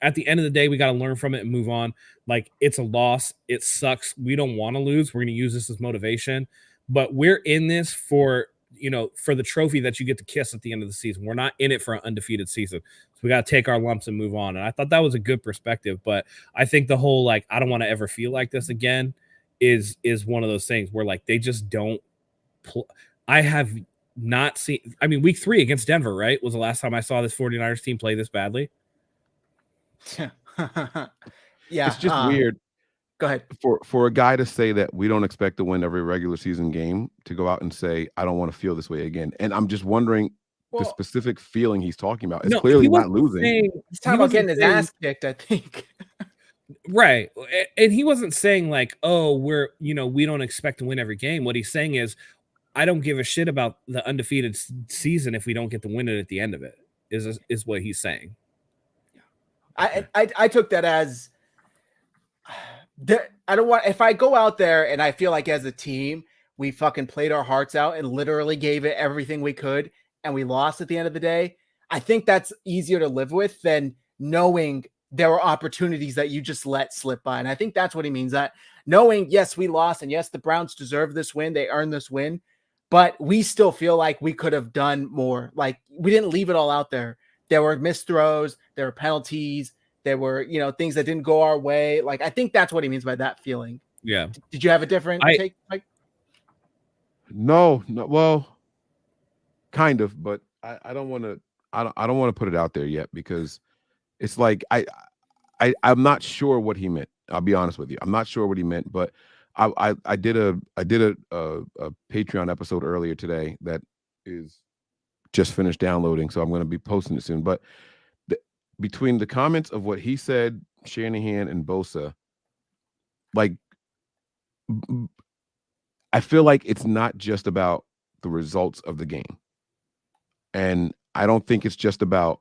at the end of the day, we got to learn from it and move on. Like, it's a loss. It sucks. We don't want to lose. We're going to use this as motivation. But we're in this for the trophy that you get to kiss at the end of the season. We're not in it for an undefeated season. So we got to take our lumps and move on. And I thought that was a good perspective. But I think the whole, like, I don't want to ever feel like this again is one of those things where, like, they just don't I have not seen. I mean, week 3 against Denver, right, was the last time I saw this 49ers team play this badly. Yeah. It's just weird. Go ahead. For a guy to say that we don't expect to win every regular season game, to go out and say, I don't want to feel this way again. And I'm just wondering, the Well, specific feeling he's talking about. It's No, clearly he not wasn't losing. saying he's talking he about getting wasn't his saying- ass kicked, I think. right, and he wasn't saying like, oh, we don't expect to win every game. What he's saying is, I don't give a shit about the undefeated season if we don't get to win it at the end of it. Is what he's saying. I took that as I don't want, if I go out there and I feel like as a team we fucking played our hearts out and literally gave it everything we could and we lost at the end of the day, I think that's easier to live with than knowing there were opportunities that you just let slip by. And I think that's what he means, that knowing, yes, we lost, and yes, the Browns deserve this win, they earned this win, but we still feel like we could have done more. Like, we didn't leave it all out there. There were missed throws, there were penalties, there were, things that didn't go our way. Like, I think that's what he means by that feeling. Yeah. Did you have a different take, Mike? No, well, kind of, but I don't want to. I don't want to put it out there yet, because it's like I'm not sure what he meant. I'll be honest with you. I'm not sure what he meant, but I did a Patreon episode earlier today that is just finished downloading, so I'm going to be posting it soon. But between the comments of what he said, Shanahan and Bosa, like, I feel like it's not just about the results of the game, and I don't think it's just about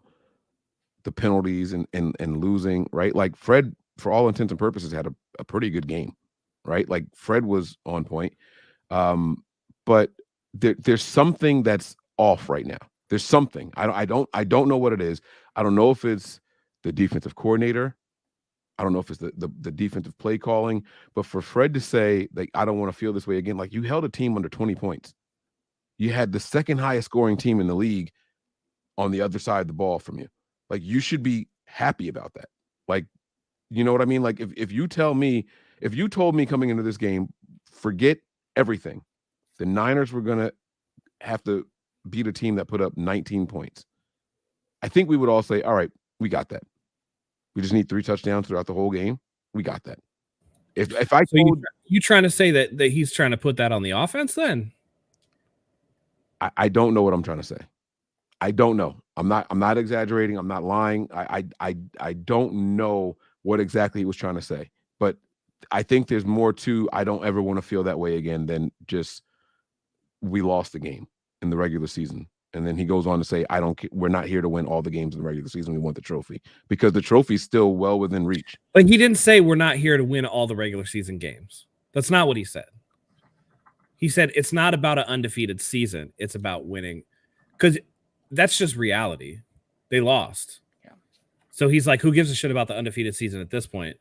the penalties and losing, right? Like, Fred, for all intents and purposes, had a pretty good game, right? Like, Fred was on point, but there's something that's off right now. There's something. I don't know what it is. I don't know if it's the defensive coordinator. I don't know if it's the defensive play calling. But for Fred to say, like, I don't want to feel this way again, like, you held a team under 20 points. You had the second highest scoring team in the league on the other side of the ball from you. Like, you should be happy about that. Like, you know what I mean? Like, if you told me coming into this game, forget everything, the Niners were going to have to beat a team that put up 19 points, I think we would all say, all right, we got that. We just need 3 touchdowns throughout the whole game. We got that. If I told you trying to say that he's trying to put that on the offense, then I don't know what I'm trying to say. I don't know. I'm not exaggerating. I'm not lying. I don't know what exactly he was trying to say, but I think there's more to, I don't ever want to feel that way again than just, we lost the game in the regular season. And then he goes on to say, we're not here to win all the games in the regular season. We want the trophy, because the trophy's still well within reach. But he didn't say we're not here to win all the regular season games. That's not what he said. He said it's not about an undefeated season. It's about winning, because that's just reality. They lost. Yeah. So he's like, who gives a shit about the undefeated season at this point?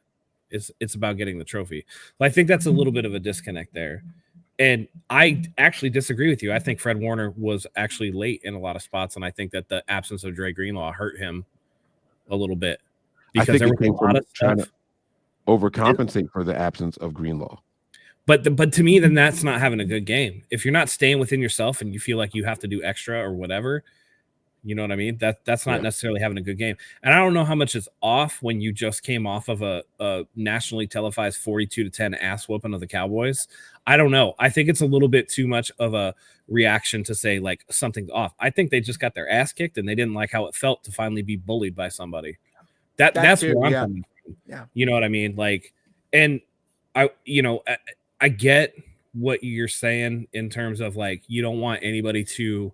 It's about getting the trophy. So I think that's a little bit of a disconnect there. And I actually disagree with you. I think Fred Warner was actually late in a lot of spots, and I think that the absence of Dre Greenlaw hurt him a little bit, because there was a lot of trying stuff to overcompensate for the absence of Greenlaw. But to me, then that's not having a good game. If you're not staying within yourself and you feel like you have to do extra or whatever, you know what I mean? That's not necessarily having a good game. And I don't know how much is off when you just came off of a nationally televised 42-10 ass whooping of the Cowboys. I don't know. I think it's a little bit too much of a reaction to say like something's off. I think they just got their ass kicked and they didn't like how it felt to finally be bullied by somebody. That's where I'm coming from. Yeah. You know what I mean? Like, and I get what you're saying in terms of like, you don't want anybody to,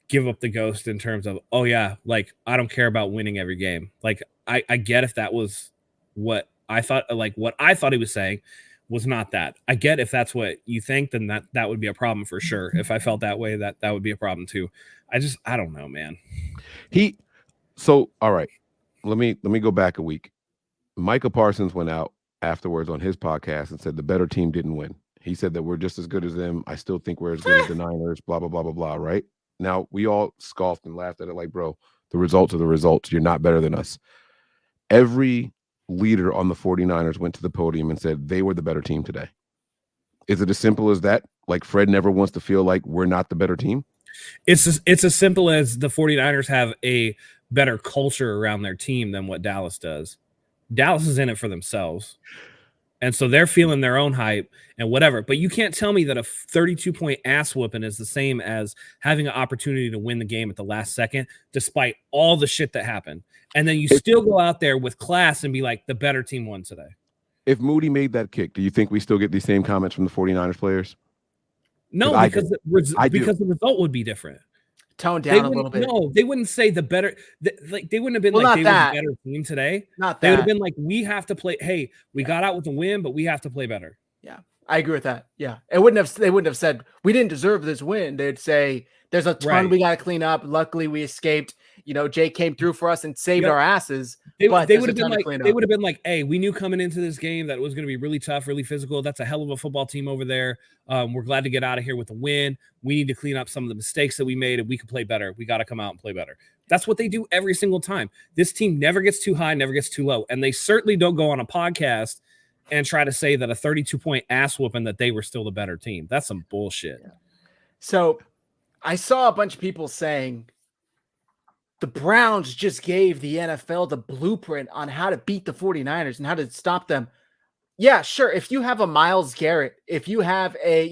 give up the ghost in terms of, oh yeah, like, I don't care about winning every game. Like, I get if that was what I thought, like what I thought he was saying was not that. I get if that's what you think, then that would be a problem for sure. If I felt that way, that would be a problem too. I don't know, man. So, all right, let me go back a week. Micah Parsons went out afterwards on his podcast and said the better team didn't win. He said that we're just as good as them. I still think we're as good as the Niners, blah, blah, blah, blah, blah, right? Now, we all scoffed and laughed at it like, bro, the results are the results. You're not better than us. Every leader on the 49ers went to the podium and said they were the better team today. Is it as simple as that? Like, Fred never wants to feel like we're not the better team? It's as simple as the 49ers have a better culture around their team than what Dallas does. Dallas is in it for themselves. And so they're feeling their own hype and whatever. But you can't tell me that a 32-point ass whooping is the same as having an opportunity to win the game at the last second, despite all the shit that happened. And then you still go out there with class and be like, the better team won today. If Moody made that kick, do you think we still get these same comments from the 49ers players? No, because the result would be different. Tone down a little bit. No, they wouldn't say the better. They wouldn't have been like they were the better team today. Not that. They would have been like, we have to play. Hey, we got out with a win, but we have to play better. Yeah, I agree with that. Yeah, they wouldn't have said we didn't deserve this win. They'd say there's a ton we got to clean up. Luckily, we escaped. Jake came through for us and saved our asses. They would have been like, hey, we knew coming into this game that it was going to be really tough, really physical. That's a hell of a football team over there. We're glad to get out of here with a win. We need to clean up some of the mistakes that we made, and we can play better. We got to come out and play better. That's what they do every single time. This team never gets too high, never gets too low. And they certainly don't go on a podcast and try to say that a 32-point ass whooping that they were still the better team. That's some bullshit. Yeah. So I saw a bunch of people saying the Browns just gave the NFL the blueprint on how to beat the 49ers and how to stop them. Yeah, sure. If you have a Myles Garrett, if you have a,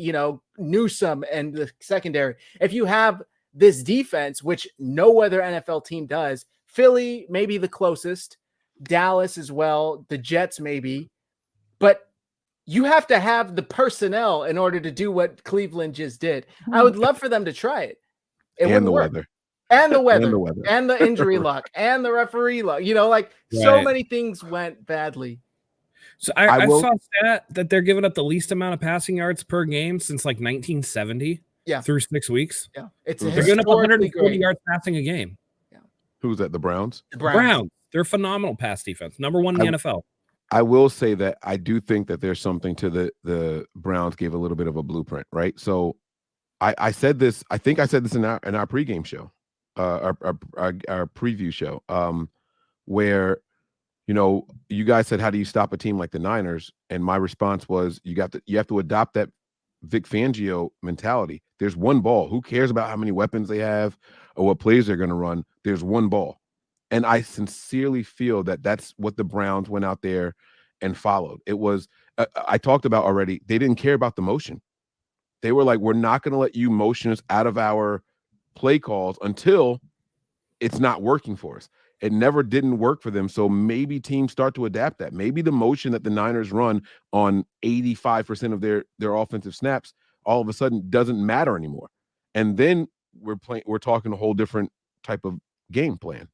Newsome and the secondary, if you have this defense, which no other NFL team does, Philly, maybe the closest, Dallas as well, the Jets, maybe, but you have to have the personnel in order to do what Cleveland just did. I would love for them to try it. And the weather. And the weather, and the injury luck, and the referee luck. So many things went badly. So I saw a stat that they're giving up the least amount of passing yards per game since like 1970. Yeah, through 6 weeks. Yeah, they're giving up 140 yards passing a game. Yeah, who's that? The Browns. The Browns. They're a phenomenal pass defense, number one in the NFL. I will say that I do think that there's something to the Browns gave a little bit of a blueprint, right? So I said this. I think I said this in our pregame show. Our preview show, where you guys said, how do you stop a team like the Niners? And my response was, you have to adopt that Vic Fangio mentality. There's one ball. Who cares about how many weapons they have or what plays they're going to run? There's one ball. And I sincerely feel that that's what the Browns went out there and followed. It was I talked about already. They didn't care about the motion. They were like, we're not going to let you motion us out of our play calls until it's not working for us. It never didn't work for them. So maybe teams start to adapt that. Maybe the motion that the Niners run on 85% of their offensive snaps all of a sudden doesn't matter anymore. And then we're talking a whole different type of game plan.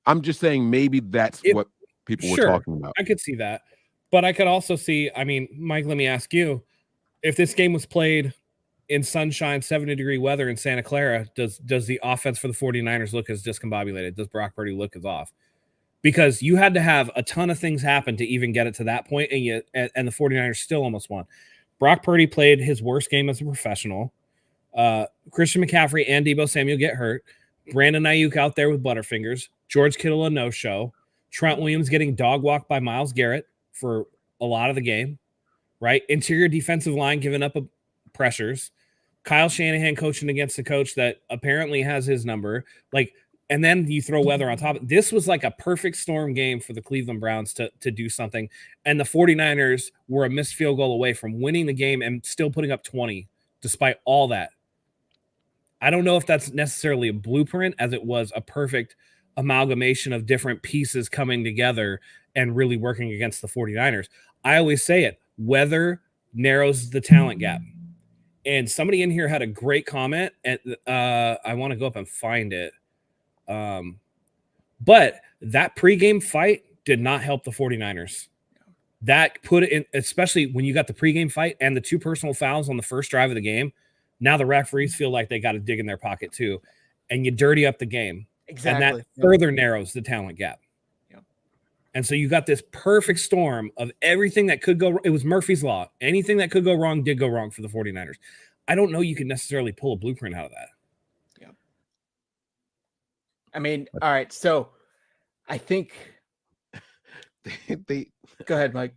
I'm just saying maybe that's what people were talking about. I could see that. But I could also see, Mike, let me ask you, if this game was played in sunshine, 70-degree weather in Santa Clara, does the offense for the 49ers look as discombobulated? Does Brock Purdy look as off? Because you had to have a ton of things happen to even get it to that point, and the 49ers still almost won. Brock Purdy played his worst game as a professional. Christian McCaffrey and Deebo Samuel get hurt. Brandon Ayuk out there with butterfingers. George Kittle a no-show. Trent Williams getting dog-walked by Myles Garrett for a lot of the game, right? Interior defensive line giving up pressures. Kyle Shanahan coaching against a coach that apparently has his number. And then you throw weather on top. This was like a perfect storm game for the Cleveland Browns to do something. And the 49ers were a missed field goal away from winning the game and still putting up 20 despite all that. I don't know if that's necessarily a blueprint, as it was a perfect amalgamation of different pieces coming together and really working against the 49ers. I always say it, weather narrows the talent gap. And somebody in here had a great comment, and I want to go up and find it. But that pregame fight did not help the 49ers. That put it in, especially when you got the pregame fight and the 2 personal fouls on the first drive of the game. Now the referees feel like they got to dig in their pocket too, and you dirty up the game. Exactly. And that further narrows the talent gap. Yeah. And so you got this perfect storm of everything that could go. It was Murphy's Law. Anything that could go wrong did go wrong for the 49ers. I don't know you can necessarily pull a blueprint out of that. Yeah. All right. So I think they go ahead, Mike.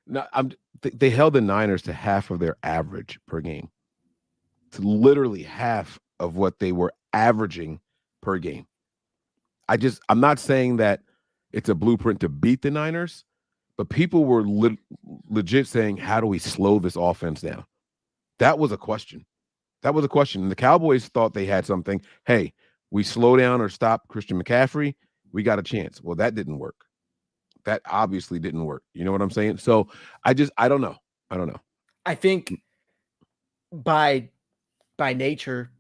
No, they held the Niners to half of their average per game. To literally half of what they were averaging per game. I'm not saying that it's a blueprint to beat the Niners, but people were legit saying, how do we slow this offense down? That was a question. And the Cowboys thought they had something. Hey, we slow down or stop Christian McCaffrey, we got a chance. Well, that didn't work. That obviously didn't work. You know what I'm saying? So I don't know. I think by nature,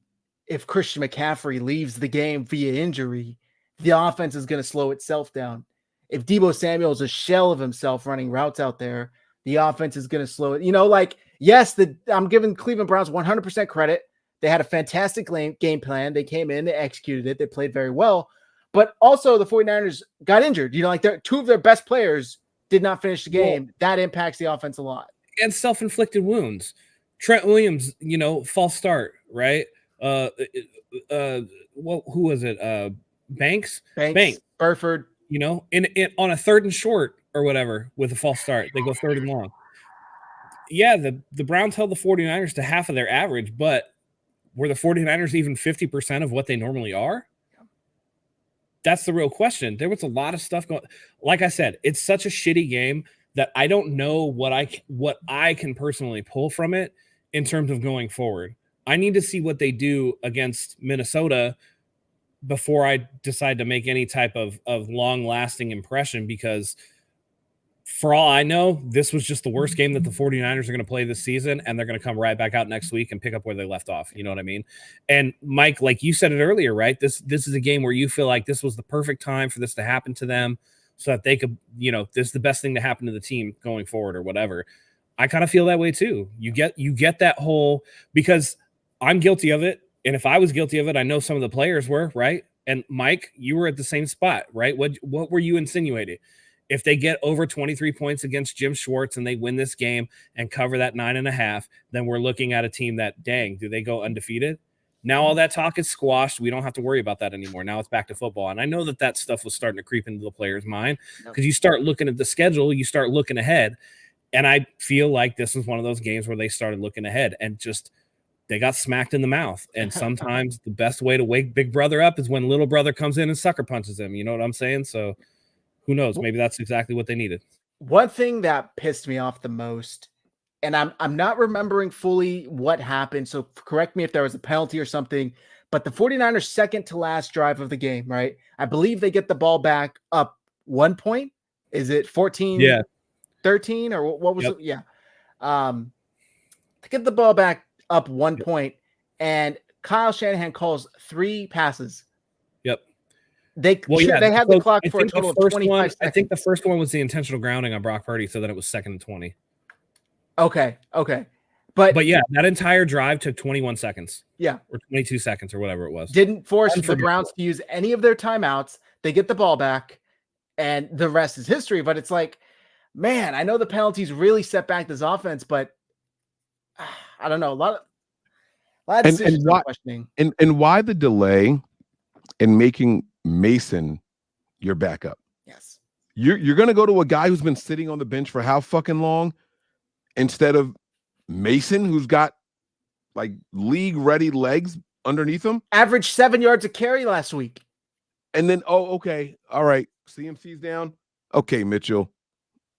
if Christian McCaffrey leaves the game via injury, the offense is going to slow itself down. If Deebo Samuel is a shell of himself running routes out there, the offense is going to slow it. You know, like, yes, I'm giving Cleveland Browns 100% credit. They had a fantastic game plan. They came in, they executed it. They played very well. But also the 49ers got injured. You know, like two of their best players did not finish the game. Well, that impacts the offense a lot. And self-inflicted wounds. Trent Williams, you know, false start, right? Who was it? Banks, Burford. You know, in on a 3rd and short or whatever with a false start, they go 3rd and long. Yeah, the Browns held the 49ers to half of their average, but were the 49ers even 50% of what they normally are? That's the real question. There was a lot of stuff going. Like I said, it's such a shitty game that I don't know what I can personally pull from it in terms of going forward. I need to see what they do against Minnesota before I decide to make any type of long-lasting impression, because for all I know, this was just the worst game that the 49ers are going to play this season, and they're going to come right back out next week and pick up where they left off. You know what I mean? And Mike, like you said it earlier, right? This is a game where you feel like this was the perfect time for this to happen to them so that they could, you know, this is the best thing to happen to the team going forward or whatever. I kind of feel that way too. You get that whole, because I'm guilty of it. And if I was guilty of it, I know some of the players were, right? And Mike, you were at the same spot, right? What were you insinuating? If they get over 23 points against Jim Schwartz and they win this game and cover that 9.5, then we're looking at a team that, dang, do they go undefeated? Now all that talk is squashed. We don't have to worry about that anymore. Now it's back to football. And I know that stuff was starting to creep into the player's mind, because you start looking at the schedule, you start looking ahead. And I feel like this was one of those games where they started looking ahead and just they got smacked in the mouth. And sometimes the best way to wake big brother up is when little brother comes in and sucker punches him. You know what I'm saying? So who knows? Maybe that's exactly what they needed. One thing that pissed me off the most, and I'm not remembering fully what happened, so correct me if there was a penalty or something, but the 49ers' second to last drive of the game, right? I believe they get the ball back up 1 point. Is it 14? Yeah. 13 or what was it? Yeah. To get the ball back up 1 point, and Kyle Shanahan calls 3 passes. Yep. They had the clock for a total of 25 seconds. I think the first one was the intentional grounding on Brock Purdy, so that it was 2nd and 20. Okay. But yeah, that entire drive took 21 seconds. Yeah. Or 22 seconds or whatever it was. Didn't force the Browns to use any of their timeouts. They get the ball back, and the rest is history. But it's like, man, I know the penalties really set back this offense, but I don't know. A lot of decisions questioning. And why the delay in making Mason your backup? Yes. You're going to go to a guy who's been sitting on the bench for how fucking long instead of Mason, who's got like league-ready legs underneath him? Averaged 7 yards a carry last week. And then, okay. All right. CMC's down. Okay, Mitchell.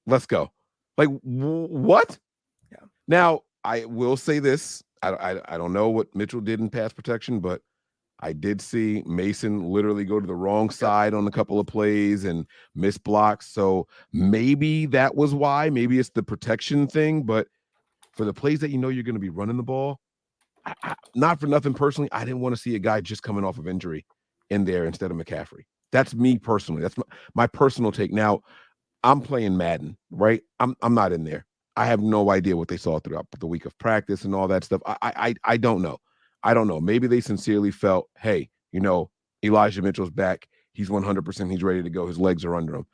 Let's go. Like, what? Yeah. Now, I will say this. I don't know what Mitchell did in pass protection, but I did see Mason literally go to the wrong side on a couple of plays and miss blocks. So maybe that was why. Maybe it's the protection thing. But for the plays that you know you're going to be running the ball, not for nothing personally, I didn't want to see a guy just coming off of injury in there instead of McCaffrey. That's me personally. That's my personal take. Now, I'm playing Madden, right? I'm not in there. I have no idea what they saw throughout the week of practice and all that stuff. I don't know. I don't know. Maybe they sincerely felt, hey, you know, Elijah Mitchell's back. He's 100%. He's ready to go. His legs are under him.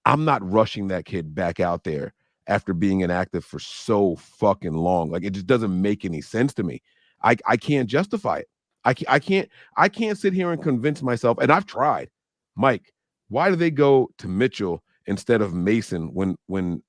I'm not rushing that kid back out there after being inactive for so fucking long. Like, it just doesn't make any sense to me. I can't justify it. I can't sit here and convince myself, and I've tried. Mike, why do they go to Mitchell instead of Mason when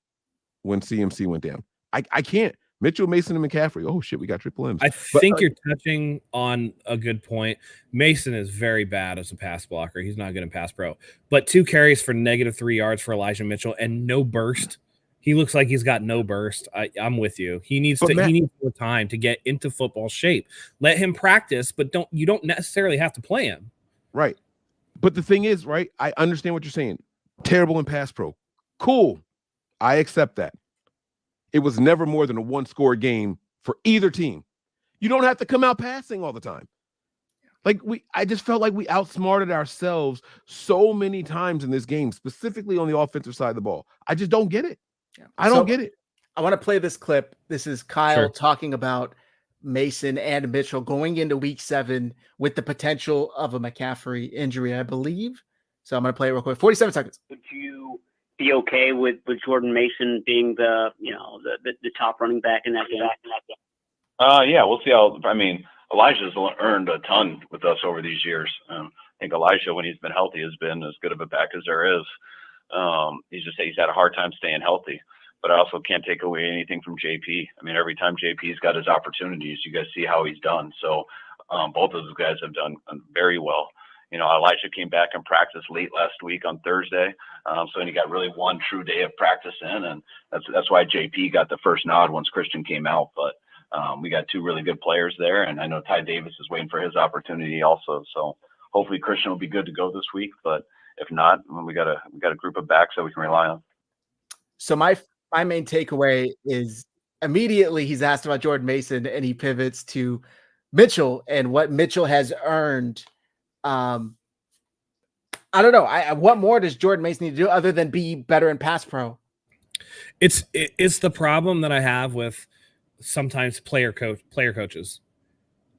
CMC went down? I can't. Mitchell, Mason, and McCaffrey. Oh shit, we got triple M's. I think you're touching on a good point. Mason is very bad as a pass blocker. He's not good in pass pro. But 2 carries for -3 yards for Elijah Mitchell and no burst. He looks like he's got no burst. I'm with you. He needs more time to get into football shape. Let him practice, but you don't necessarily have to play him. Right. But the thing is, right, I understand what you're saying. Terrible in pass pro. Cool. I accept that. It was never more than a 1-score game for either team. You don't have to come out passing all the time. Like I just felt like we outsmarted ourselves so many times in this game, specifically on the offensive side of the ball. I just don't get it. Yeah. I don't get it. I want to play this clip. This is Kyle talking about Mason and Mitchell going into week 7 with the potential of a McCaffrey injury, I believe. So I'm going to play it real quick. 47 seconds. Would you be okay with Jordan Mason being the top running back in that game? Yeah, we'll see how. I mean, Elijah's earned a ton with us over these years. I think Elijah, when he's been healthy, has been as good of a back as there is. He's had a hard time staying healthy. But I also can't take away anything from JP. I mean, every time JP's got his opportunities, you guys see how he's done. So both of those guys have done very well. You know, Elijah came back and practiced late last week on Thursday. So he got really one true day of practice in, and that's why JP got the first nod once Christian came out. But we got 2 really good players there, and I know Ty Davis is waiting for his opportunity also. So hopefully Christian will be good to go this week. But if not, we got a group of backs that we can rely on. So my main takeaway is immediately he's asked about Jordan Mason and he pivots to Mitchell and what Mitchell has earned. I don't know. What more does Jordan Mason need to do other than be better in pass pro? It's the problem that I have with sometimes player coaches.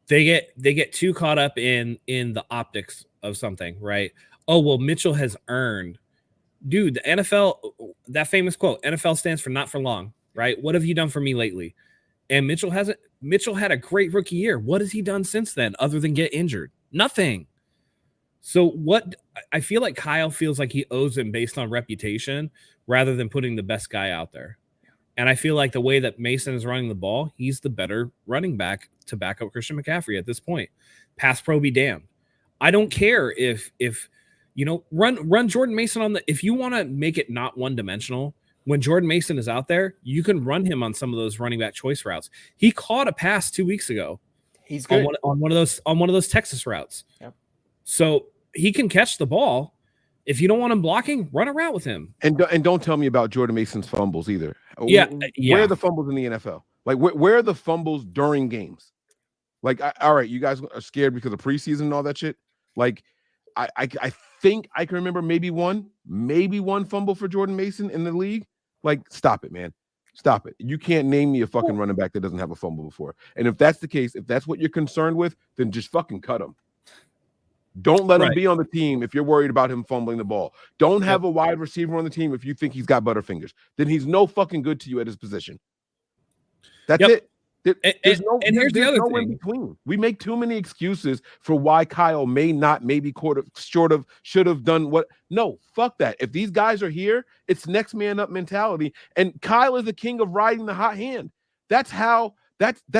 They get too caught up in the optics of something, right? Oh, well, Mitchell has earned. Dude, the NFL, that famous quote, NFL stands for not for long, right? What have you done for me lately? And Mitchell had a great rookie year. What has he done since then other than get injured? Nothing. So I feel like Kyle feels like he owes him based on reputation rather than putting the best guy out there. And I feel like the way that Mason is running the ball, he's the better running back to back up Christian McCaffrey at this point. Pass pro be damned. I don't care if run Jordan Mason on if you want to make it not one-dimensional, when Jordan Mason is out there, you can run him on some of those running back choice routes. He caught a pass 2 weeks ago. He's good on one of those Texas routes. Yep. So he can catch the ball. If you don't want him blocking, run a route with him. And don't tell me about Jordan Mason's fumbles either. Yeah. Where are the fumbles in the NFL? Like where are the fumbles during games? Like, all right, you guys are scared because of preseason and all that shit. Like, I think I can remember maybe one fumble for Jordan Mason in the league. Like, stop it, man. Stop it. You can't name me a fucking running back that doesn't have a fumble before. And if that's the case, if that's what you're concerned with, then just fucking cut him. Don't let him be on the team if you're worried about him fumbling the ball. Don't have a wide receiver on the team if you think he's got butterfingers. Then he's no fucking good to you at his position. That's it. Here's the other thing. In between. We make too many excuses for why Kyle may not, maybe should have done what. No, fuck that. If these guys are here, it's next man up mentality. And Kyle is the king of riding the hot hand. That's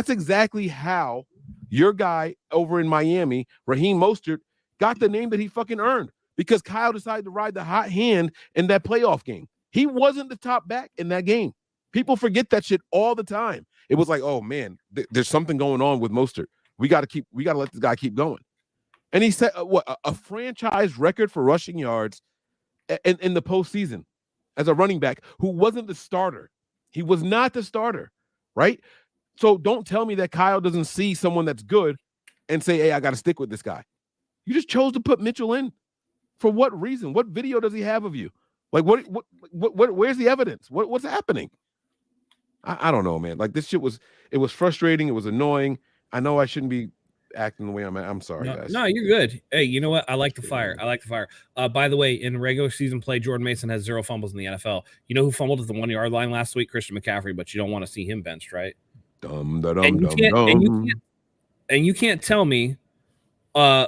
exactly how your guy over in Miami, Raheem Mostert, got the name that he fucking earned, because Kyle decided to ride the hot hand in that playoff game. He wasn't the top back in that game. People forget that shit all the time. It was like, oh man, there's something going on with Mostert. We got to let this guy keep going. And he set a franchise record for rushing yards in the postseason as a running back who wasn't the starter. He was not the starter, right? So don't tell me that Kyle doesn't see someone that's good and say, hey, I got to stick with this guy. You just chose to put Mitchell in. For what reason? What video does he have of you? Like, what where's the evidence? What's happening? I don't know, man. Like, this shit was frustrating. It was annoying. I know I shouldn't be acting the way I'm at. I'm sorry, guys. No, you're good. Hey, you know what? I like the fire. By the way, in regular season play, Jordan Mason has 0 fumbles in the NFL. You know who fumbled at the 1 yard line last week? Christian McCaffrey, but you don't want to see him benched, right? And you can't tell me on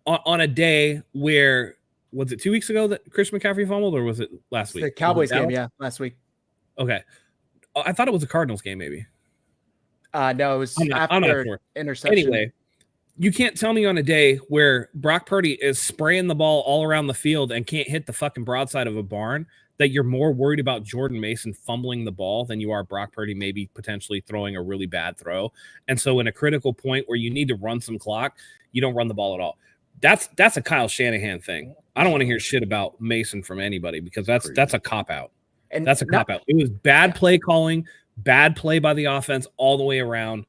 a day where, was it 2 weeks ago that Christian McCaffrey fumbled, or was it last week? The Cowboys game, last week. Okay. I thought it was a Cardinals game, maybe. No, it was I'm not after sure. interception. Anyway, you can't tell me on a day where Brock Purdy is spraying the ball all around the field and can't hit the fucking broadside of a barn that you're more worried about Jordan Mason fumbling the ball than you are Brock Purdy maybe potentially throwing a really bad throw. And so in a critical point where you need to run some clock, you don't run the ball at all. That's a Kyle Shanahan thing. I don't want to hear shit about Mason from anybody because that's a cop-out. And That's a cop-out. It was bad play calling, bad play by the offense all the way around.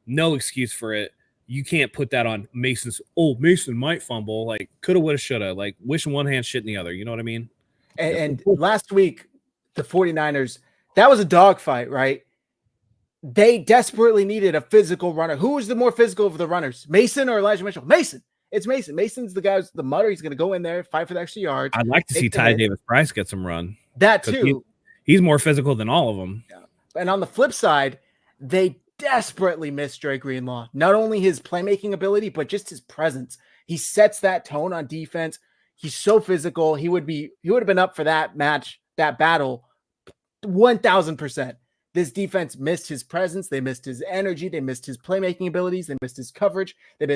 No excuse for it. You can't put that on Mason's. Oh, Mason might fumble. Like, coulda, woulda, shoulda. Like, wishing one hand, shit in the other. You know what I mean? And last week, the 49ers, that was a dogfight, right? They desperately needed a physical runner. Who was the more physical of the runners, Mason or Elijah Mitchell? Mason. It's Mason. Mason's the guy who's the mutter. He's going to go in there, fight for the extra yards. I'd like to see Ty Davis-Price get some run. That too. He's more physical than all of them. Yeah. And on the flip side, they desperately missed Dre Greenlaw. Not only his playmaking ability, but just his presence. He sets that tone on defense. He's so physical. He would have been up for that match, that battle, 1,000%. This defense missed his presence. They missed his energy. They missed his playmaking abilities. They missed his coverage. There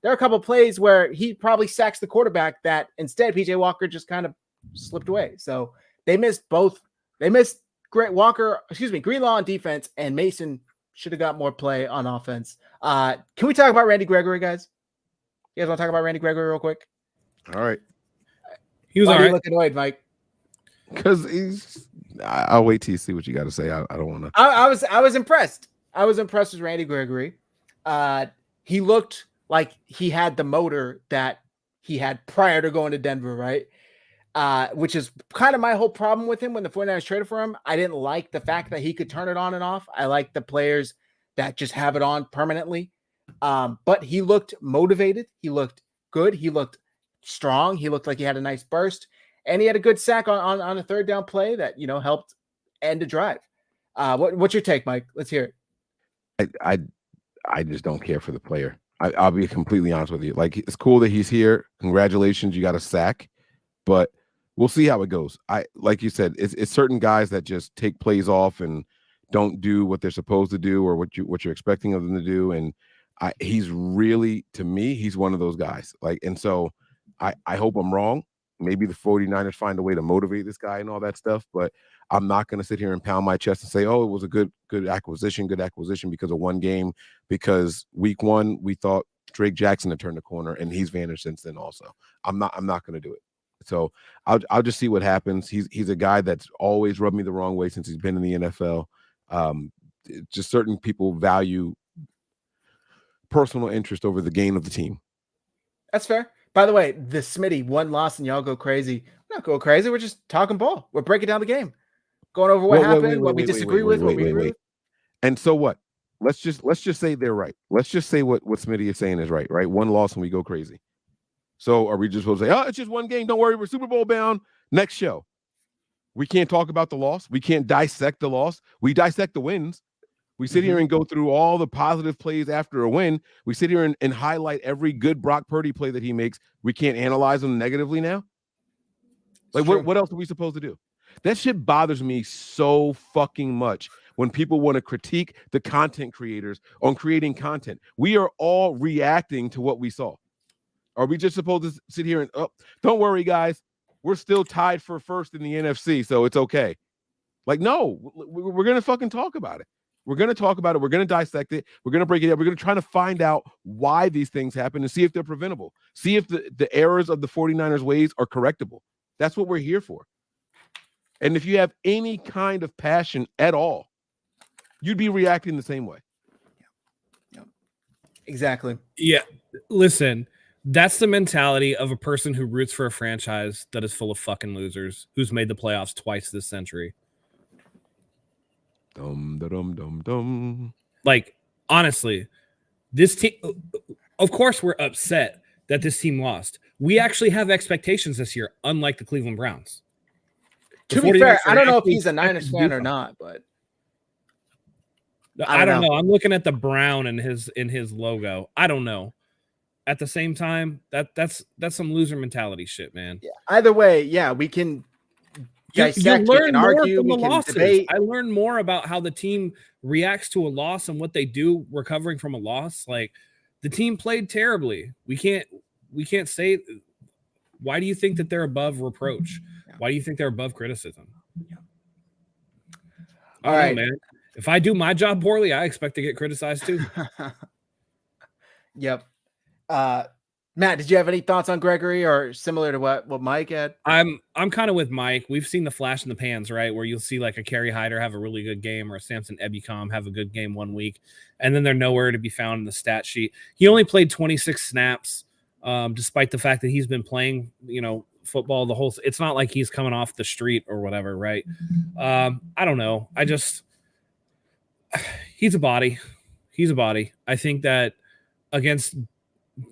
are a couple of plays where he probably sacks the quarterback that instead PJ Walker just kind of slipped away. So they missed both. They missed Greenlaw on defense, and Mason should have got more play on offense. Can we talk about Randy Gregory, guys? You guys want to talk about Randy Gregory real quick? All right. He was Why all are you right. looking annoyed, Mike? Because I'll wait till you see what you got to say. I don't want to. I was impressed. I was impressed with Randy Gregory. He looked like he had the motor that he had prior to going to Denver, right? Which is kind of my whole problem with him when the 49ers traded for him. I didn't like the fact that he could turn it on and off. I like the players that just have it on permanently. But he looked motivated. He looked good. He looked strong. He looked like he had a nice burst. And he had a good sack on a third down play that, helped end a drive. What's your take, Mike? Let's hear it. I just don't care for the player. I'll be completely honest with you. Like, it's cool that he's here. Congratulations, you got a sack. But we'll see how it goes. Like you said, it's certain guys that just take plays off and don't do what they're supposed to do or what you're expecting of them to do. And he's really, to me, he's one of those guys. Like, and so I hope I'm wrong. Maybe the 49ers find a way to motivate this guy and all that stuff, but I'm not going to sit here and pound my chest and say, oh, it was a good acquisition because of one game, because week one, we thought Drake Jackson had turned the corner and he's vanished since then also. I'm not going to do it. So I'll just see what happens. He's a guy that's always rubbed me the wrong way since he's been in the NFL. Just certain people value personal interest over the gain of the team. That's fair. By the way, the Smitty, one loss and y'all go crazy. We're not going crazy. We're just talking ball. We're breaking down the game, going over what happened, what we disagree with, what we agree with. And so what? Let's just say they're right. Let's just say what Smitty is saying is right. One loss and we go crazy. So are we just supposed to say, oh, it's just one game. Don't worry, we're Super Bowl bound. Next show. We can't talk about the loss. We can't dissect the loss. We dissect the wins. We sit here and go through all the positive plays after a win. We sit here and highlight every good Brock Purdy play that he makes. We can't analyze them negatively now. Like, what else are we supposed to do? That shit bothers me so fucking much when people want to critique the content creators on creating content. We are all reacting to what we saw. Are we just supposed to sit here and, oh, don't worry, guys, we're still tied for first in the NFC, so it's okay? Like, no, we're going to fucking talk about it. We're going to talk about it. We're going to dissect it. We're going to break it up. We're going to try to find out why these things happen and see if they're preventable. See if the errors of the 49ers ways are correctable. That's what we're here for. And if you have any kind of passion at all, you'd be reacting the same way. Yeah. Exactly. Yeah. Listen, that's the mentality of a person who roots for a franchise that is full of fucking losers, who's made the playoffs twice this century. Dum. Like, honestly, this team, of course, we're upset that this team lost. We actually have expectations this year, unlike the Cleveland Browns. To be fair, I don't know if he's a Niners fan or not, but I don't know. I'm looking at the brown in his logo. I don't know. At the same time, that's some loser mentality shit, man. Yeah. Either way, yeah, we can dissect, we can argue, we can debate. I learned more about how the team reacts to a loss and what they do recovering from a loss. Like, the team played terribly. We can't say. Why do you think that they're above reproach? Why do you think they're above criticism? All right, man. If I do my job poorly, I expect to get criticized too. Yep. Matt, did you have any thoughts on Gregory, or similar to what Mike had? I'm kind of with Mike. We've seen the flash in the pans, right? Where you'll see like a Kerry Hyder have a really good game, or a Samson Ebukam have a good game one week, and then they're nowhere to be found in the stat sheet. He only played 26 snaps, despite the fact that he's been playing, football the whole. It's not like he's coming off the street or whatever, right? I don't know. He's a body. I think that against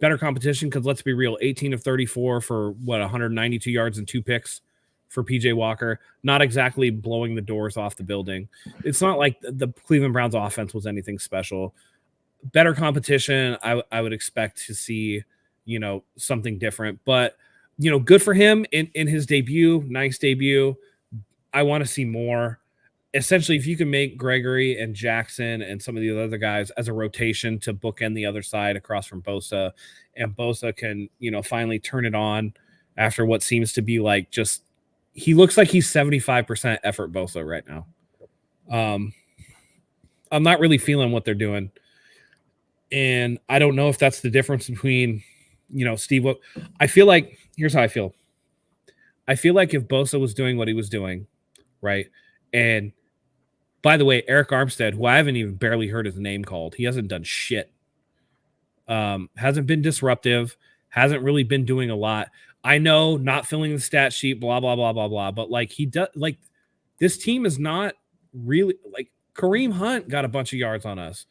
better competition, because let's be real, 18 of 34 for 192 yards and 2 picks for PJ Walker, not exactly blowing the doors off the building. It's not like the Cleveland Browns offense was anything special. Better competition, I would expect to see, something different, but good for him in his debut. Nice debut. I want to see more. Essentially, if you can make Gregory and Jackson and some of the other guys as a rotation to bookend the other side across from Bosa, and Bosa can, finally turn it on after what seems to be like he looks like he's 75% effort Bosa right now. I'm not really feeling what they're doing. And I don't know if that's the difference between, Steve. I feel like, here's how I feel. I feel like if Bosa was doing what he was doing, right? And by the way, Eric Armstead, who I haven't even barely heard his name called, he hasn't done shit. Hasn't been disruptive, hasn't really been doing a lot. I know, not filling the stat sheet, blah, blah, blah, blah, blah. But he does, this team is not really Kareem Hunt got a bunch of yards on us.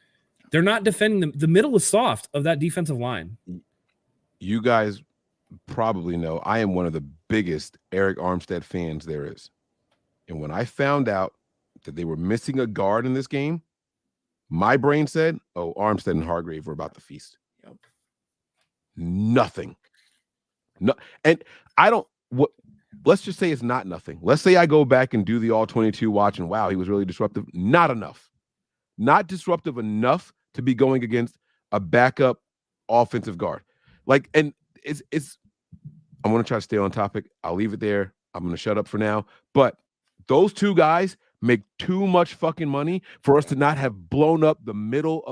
They're not defending them. The middle is soft of that defensive line. You guys probably know I am one of the biggest Eric Armstead fans there is. And when I found out that they were missing a guard in this game, my brain said, oh, Armstead and Hargrave were about to feast. Yep. Nothing. No, and I don't, let's just say it's not nothing. Let's say I go back and do the all 22 watch and wow, he was really disruptive. Not enough. Not disruptive enough to be going against a backup offensive guard. And it's I'm going to try to stay on topic. I'll leave it there. I'm going to shut up for now. But those two guys make too much fucking money for us to not have blown up the middle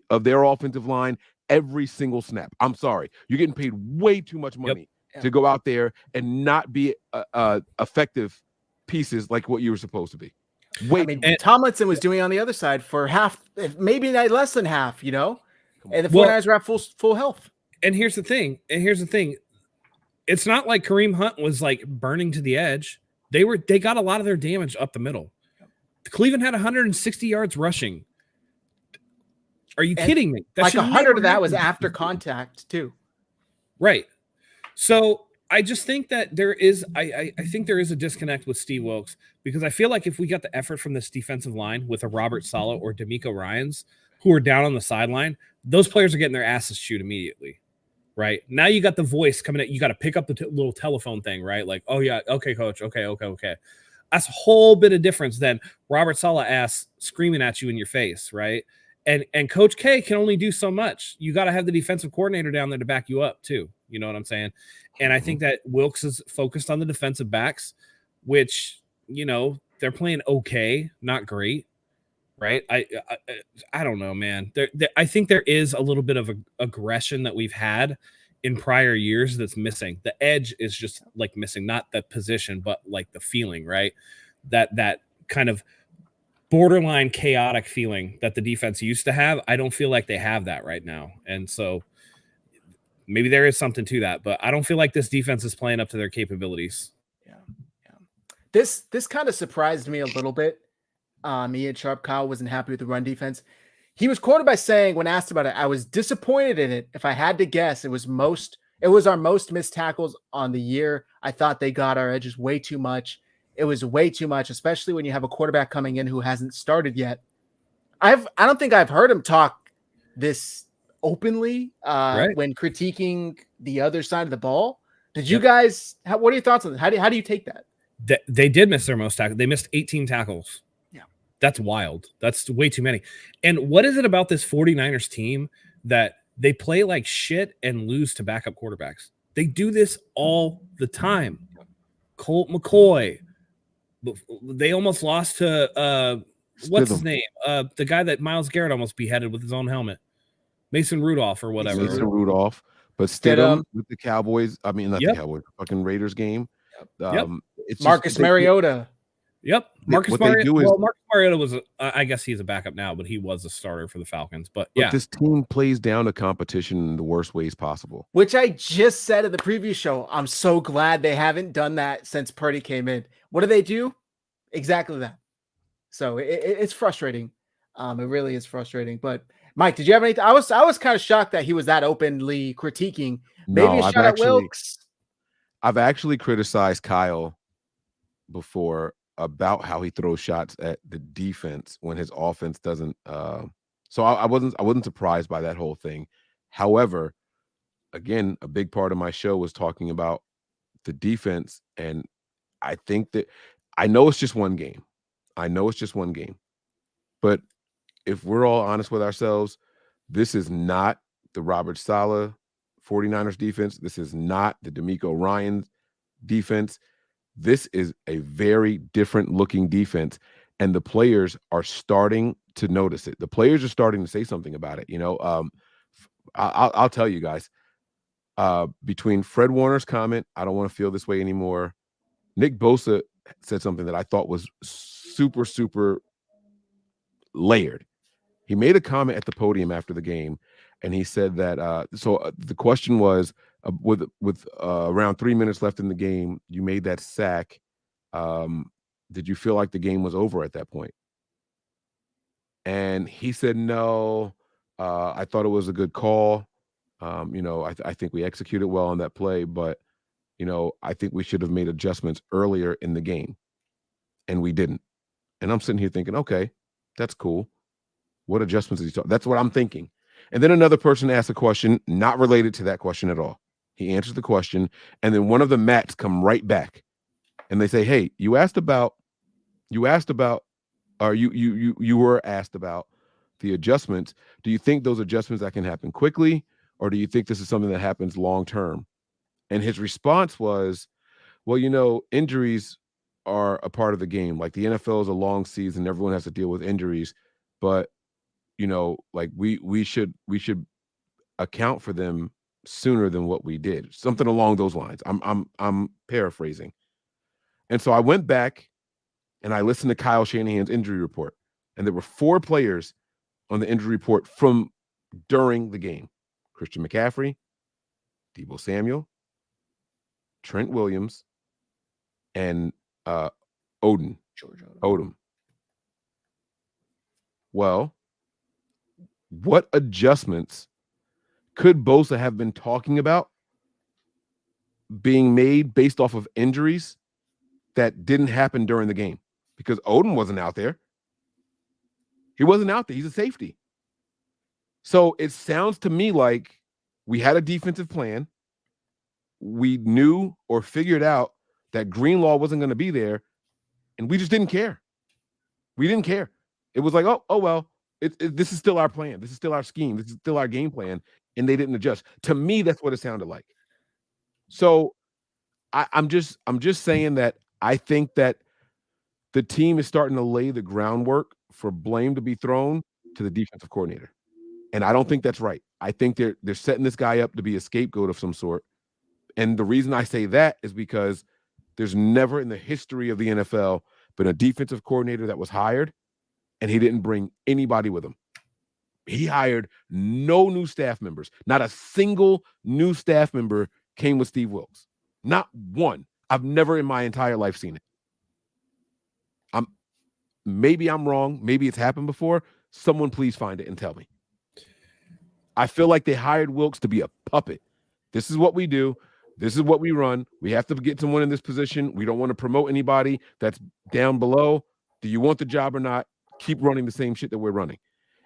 of their offensive line every single snap. I'm sorry. You're getting paid way too much money to go out there and not be effective pieces like what you were supposed to be. Tomlinson was doing on the other side for half, maybe less than half, and the 49ers were at full health. And here's the thing. It's not like Kareem Hunt was burning to the edge. They got a lot of their damage up the middle. Cleveland had 160 yards rushing. Are you kidding me? 100 of that was after contact too. Right. So I just think that there is, I think there is a disconnect with Steve Wilks, because I feel like if we got the effort from this defensive line with a Robert Saleh or D'Amico Ryans who are down on the sideline, those players are getting their asses chewed immediately. Right now, you got the voice coming at you. Got to pick up the little telephone thing, right? Like, oh yeah, okay, coach, okay. That's a whole bit of difference than Robert Saleh ass screaming at you in your face, right? And Coach K can only do so much. You got to have the defensive coordinator down there to back you up too. You know what I'm saying? And I think that Wilks is focused on the defensive backs, which they're playing okay, not great. Right. I don't know, man. I think there is a little bit of aggression that we've had in prior years that's missing. The edge is just missing, not the position, but the feeling, right? That kind of borderline chaotic feeling that the defense used to have. I don't feel like they have that right now. And so maybe there is something to that, but I don't feel like this defense is playing up to their capabilities. Yeah. This kind of surprised me a little bit. Ian Sharp Kyle wasn't happy with the run defense. He was quoted by saying, when asked about it, I was disappointed in it. If I had to guess, it was our most missed tackles on the year. I thought they got our edges way too much. It was way too much, especially when you have a quarterback coming in who hasn't started yet. I don't think I've heard him talk this openly when critiquing the other side of the ball. Did you guys? What are your thoughts on that? How do you take that? They did miss their most tackles. They missed 18 tackles. Yeah. That's wild. That's way too many. And what is it about this 49ers team that they play like shit and lose to backup quarterbacks? They do this all the time. Colt McCoy. They almost lost to what's his name? The guy that Myles Garrett almost beheaded with his own helmet. Mason Rudolph or whatever. Mason Rudolph. But Stidham with the Cowboys. I mean, not the Cowboys, fucking Raiders game. It's Marcus just, Mariota. Marcus Mariota was, I guess he's a backup now, but he was a starter for the Falcons. But this team plays down to competition in the worst ways possible. Which I just said in the previous show. I'm so glad they haven't done that since Purdy came in. What do? Exactly that. So it's frustrating. It really is frustrating. But Mike, did you have anything? I was kind of shocked that he was that openly critiquing. Maybe a shot at Wilkes. I've actually criticized Kyle before about how he throws shots at the defense when his offense doesn't. So I wasn't surprised by that whole thing. However, again, a big part of my show was talking about the defense, and I think that I know it's just one game. But if we're all honest with ourselves, this is not the Robert Saleh 49ers defense. This is not the DeMeco Ryans defense. This is a very different looking defense, and the players are starting to notice it. The players are starting to say something about it. I'll tell you guys, between Fred Warner's comment, I don't want to feel this way anymore. Nick Bosa said something that I thought was super, super layered. He made a comment at the podium after the game, and he said that the question was, with around 3 minutes left in the game, you made that sack. Did you feel like the game was over at that point? And he said, no, I thought it was a good call. I think we executed well on that play, but I think we should have made adjustments earlier in the game, and we didn't. And I'm sitting here thinking, okay, that's cool. What adjustments is he talking? That's what I'm thinking. And then another person asked a question not related to that question at all. He answers the question, and then one of the Mats come right back, and they say, "Hey, you were asked about the adjustments. Do you think those adjustments that can happen quickly, or do you think this is something that happens long term?" And his response was, well, injuries are a part of the game. Like the NFL is a long season. Everyone has to deal with injuries, but like we should account for them sooner than what we did. Something along those lines. I'm paraphrasing. And so I went back and I listened to Kyle Shanahan's injury report, and there were 4 players on the injury report from during the game: Christian McCaffrey, Deebo Samuel, Trent Williams, and Odom. Well, what adjustments could Bosa have been talking about being made based off of injuries that didn't happen during the game? Because Odom wasn't out there. He wasn't out there. He's a safety. So it sounds to me like we had a defensive plan. We knew or figured out that Greenlaw wasn't going to be there, and we just didn't care. We didn't care. It was like, oh well, this is still our plan. This is still our scheme. This is still our game plan, and they didn't adjust. To me, that's what it sounded like. So I'm just saying that I think that the team is starting to lay the groundwork for blame to be thrown to the defensive coordinator, and I don't think that's right. I think they're setting this guy up to be a scapegoat of some sort. And the reason I say that is because there's never in the history of the NFL been a defensive coordinator that was hired and he didn't bring anybody with him. He hired no new staff members. Not a single new staff member came with Steve Wilkes. Not one. I've never in my entire life seen it. Maybe I'm wrong. Maybe it's happened before. Someone please find it and tell me. I feel like they hired Wilkes to be a puppet. This is what we do. This is what we run. We have to get someone in this position. We don't want to promote anybody that's down below. Do you want the job or not? Keep running the same shit that we're running.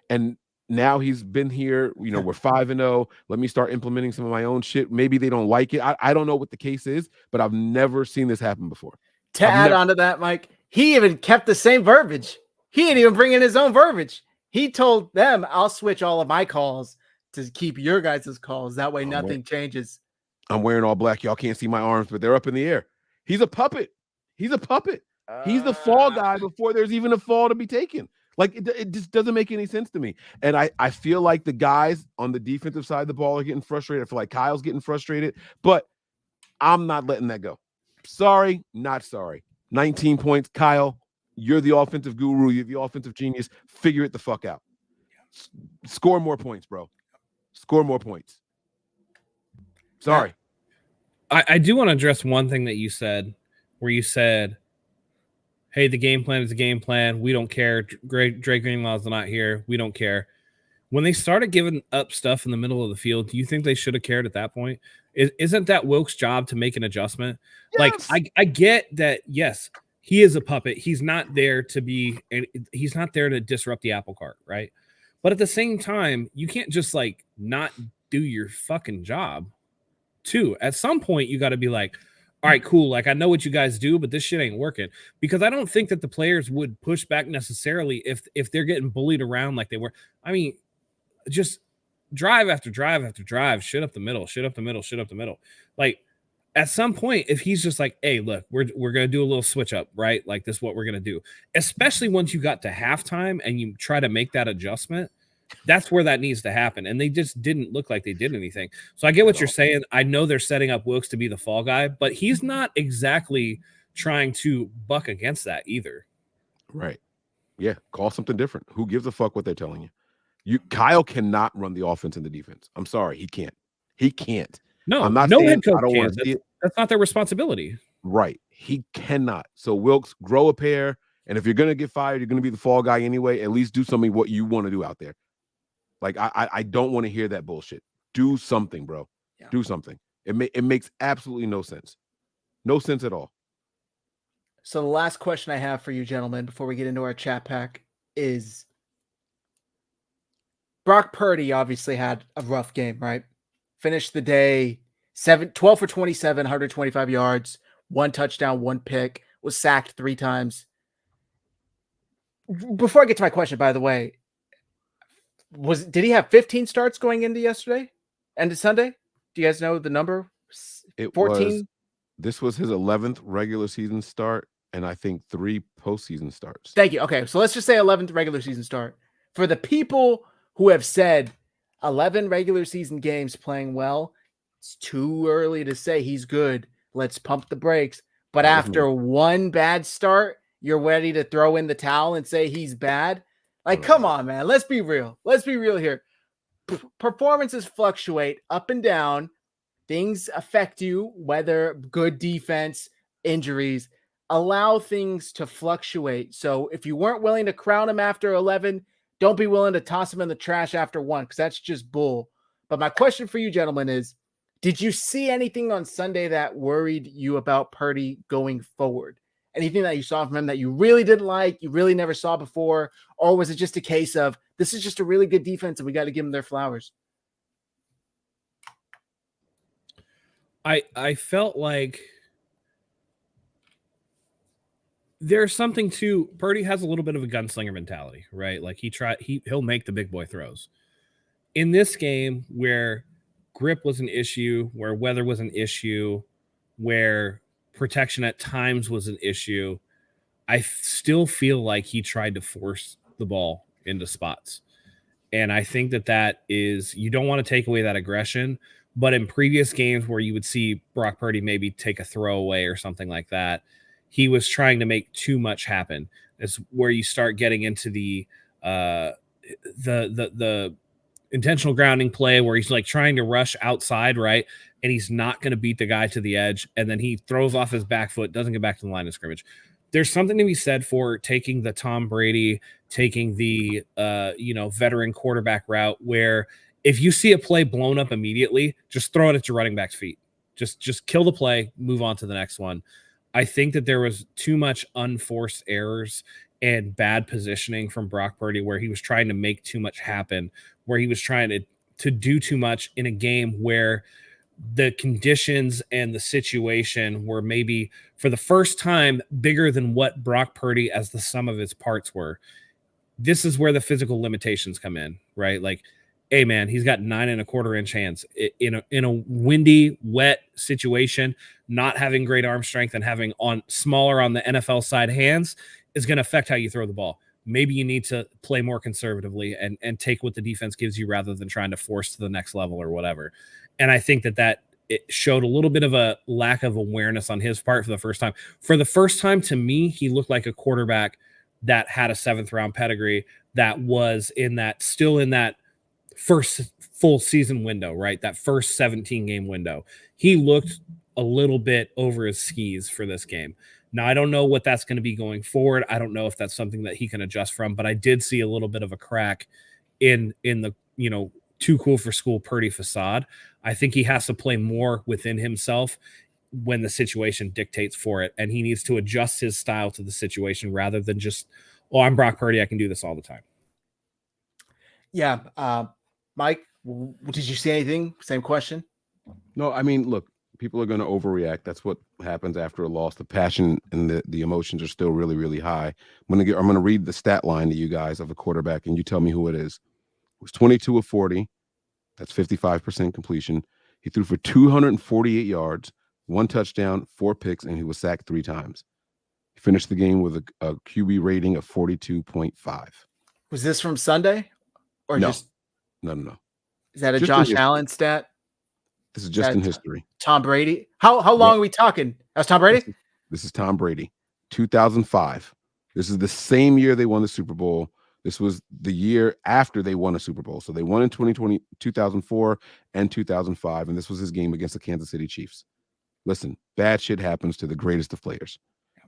And now he's been here. We're 5-0. Let me start implementing some of my own shit. Maybe they don't like it. I don't know what the case is, but I've never seen this happen before. To add on to that, Mike, he even kept the same verbiage. He didn't even bring in his own verbiage. He told them, I'll switch all of my calls to keep your guys' calls. That way nothing changes. I'm wearing all black. Y'all can't see my arms, but they're up in the air. He's a puppet. He's a puppet. He's the fall guy before there's even a fall to be taken. Like, it just doesn't make any sense to me. And I feel like the guys on the defensive side of the ball are getting frustrated. I feel like Kyle's getting frustrated, but I'm not letting that go. Sorry, not sorry. 19 points. Kyle, you're the offensive guru. You're the offensive genius. Figure it the fuck out. Score more points, bro. Score more points. Sorry. I do want to address one thing that you said, where you said, hey, the game plan is the game plan. We don't care. Drake Greenlaw's not here. We don't care. When they started giving up stuff in the middle of the field, do you think they should have cared at that point? Isn't that Wilkes' job to make an adjustment? Yes. Like, I get that, yes, he is a puppet. He's not there to disrupt the apple cart, right? But at the same time, you can't just like not do your fucking job too. At some point, you got to be like, all right, cool. Like, I know what you guys do, but this shit ain't working. Because I don't think that the players would push back necessarily if they're getting bullied around like they were. I mean, just drive after drive after drive, shit up the middle. Like, at some point, if he's just like, hey, look, we're going to do a little switch up, right? Like, this is what we're going to do. Especially once you got to halftime and you try to make that adjustment, that's where that needs to happen. And they just didn't look like they did anything. So I get what you're saying. I know they're setting up Wilkes to be the fall guy, but he's not exactly trying to buck against that either. Right. Yeah. Call something different. Who gives a fuck what they're telling you? Kyle cannot run the offense and the defense. I'm sorry. He can't. He can't. No, I'm not no saying head coach I don't want can. to see it. That's not their responsibility. Right. He cannot. So Wilkes, grow a pair. And if you're going to get fired, you're going to be the fall guy anyway. At least do something what you want to do out there. Like, I don't want to hear that bullshit. Do something, bro. Yeah. Do something. It makes absolutely no sense. No sense at all. So the last question I have for you, gentlemen, before we get into our chat pack is Brock Purdy obviously had a rough game, right? Finished the day 12 for 27, 125 yards, 1 touchdown, 1 pick, was sacked 3 times. Before I get to my question, by the way, did he have 15 starts going into yesterday? Into Sunday? Do you guys know the number? 14? This was his 11th regular season start, and I think 3 postseason starts. Thank you. Okay, so let's just say 11th regular season start. For the people who have said 11 regular season games playing well, it's too early to say he's good. Let's pump the brakes. But after one bad start, you're ready to throw in the towel and say he's bad? Like, come on, man. Let's be real. Let's be real here. Performances fluctuate up and down. Things affect you, whether good defense, injuries, allow things to fluctuate. So if you weren't willing to crown him after 11, don't be willing to toss him in the trash after 1, because that's just bull. But my question for you, gentlemen, is, did you see anything on Sunday that worried you about Purdy going forward? Anything that you saw from him that you really didn't like, you really never saw before? Or was it just a case of, this is just a really good defense and we got to give them their flowers? I felt like there's something to Purdy has a little bit of a gunslinger mentality, right? Like he'll make the big boy throws. In this game where grip was an issue, where weather was an issue, where protection at times was an issue, I still feel like he tried to force the ball into spots. And I think that is, you don't want to take away that aggression, but in previous games where you would see Brock Purdy maybe take a throwaway or something like that, he was trying to make too much happen. It's where you start getting into the intentional grounding play where he's like trying to rush outside, right? And he's not going to beat the guy to the edge. And then he throws off his back foot, doesn't get back to the line of scrimmage. There's something to be said for taking the Tom Brady, taking the veteran quarterback route, where if you see a play blown up immediately, just throw it at your running back's feet. Just kill the play, move on to the next one. I think that there was too much unforced errors and bad positioning from Brock Purdy, where he was trying to make too much happen, where he was trying to do too much in a game where the conditions and the situation were maybe for the first time bigger than what Brock Purdy as the sum of its parts were. This is where the physical limitations come in, right? Like, hey man, he's got 9.25-inch hands in a windy, wet situation. Not having great arm strength and having smaller on the NFL side hands is going to affect how you throw the ball. Maybe you need to play more conservatively and take what the defense gives you rather than trying to force to the next level or whatever. And I think that it showed a little bit of a lack of awareness on his part for the first time. For the first time, to me, he looked like a quarterback that had a 7th-round pedigree, that was still in that first full season window, right? That first 17-game window. He looked a little bit over his skis for this game. Now, I don't know what that's going to be going forward. I don't know if that's something that he can adjust from, but I did see a little bit of a crack in the, too cool for school Purdy facade. I think he has to play more within himself when the situation dictates for it, and he needs to adjust his style to the situation rather than just, I'm Brock Purdy, I can do this all the time. Yeah. Mike, did you see anything? Same question. No, I mean, look, people are going to overreact. That's what happens after a loss. The passion and the emotions are still really, really high. I'm going to read the stat line to you guys of a quarterback, and you tell me who it is. It was 22 of 40. That's 55% completion. He threw for 248 yards, 1 touchdown, 4 picks, and he was sacked 3 times. He finished the game with a QB rating of 42.5. Was this from Sunday? Or No. just No. Is that a Just Josh Allen stat? This is just in history. Tom Brady? How long are we talking? That's Tom Brady? This is Tom Brady. 2005. This is the same year they won the Super Bowl. This was the year after they won a Super Bowl. So they won in 2004 and 2005, and this was his game against the Kansas City Chiefs. Listen, bad shit happens to the greatest of players.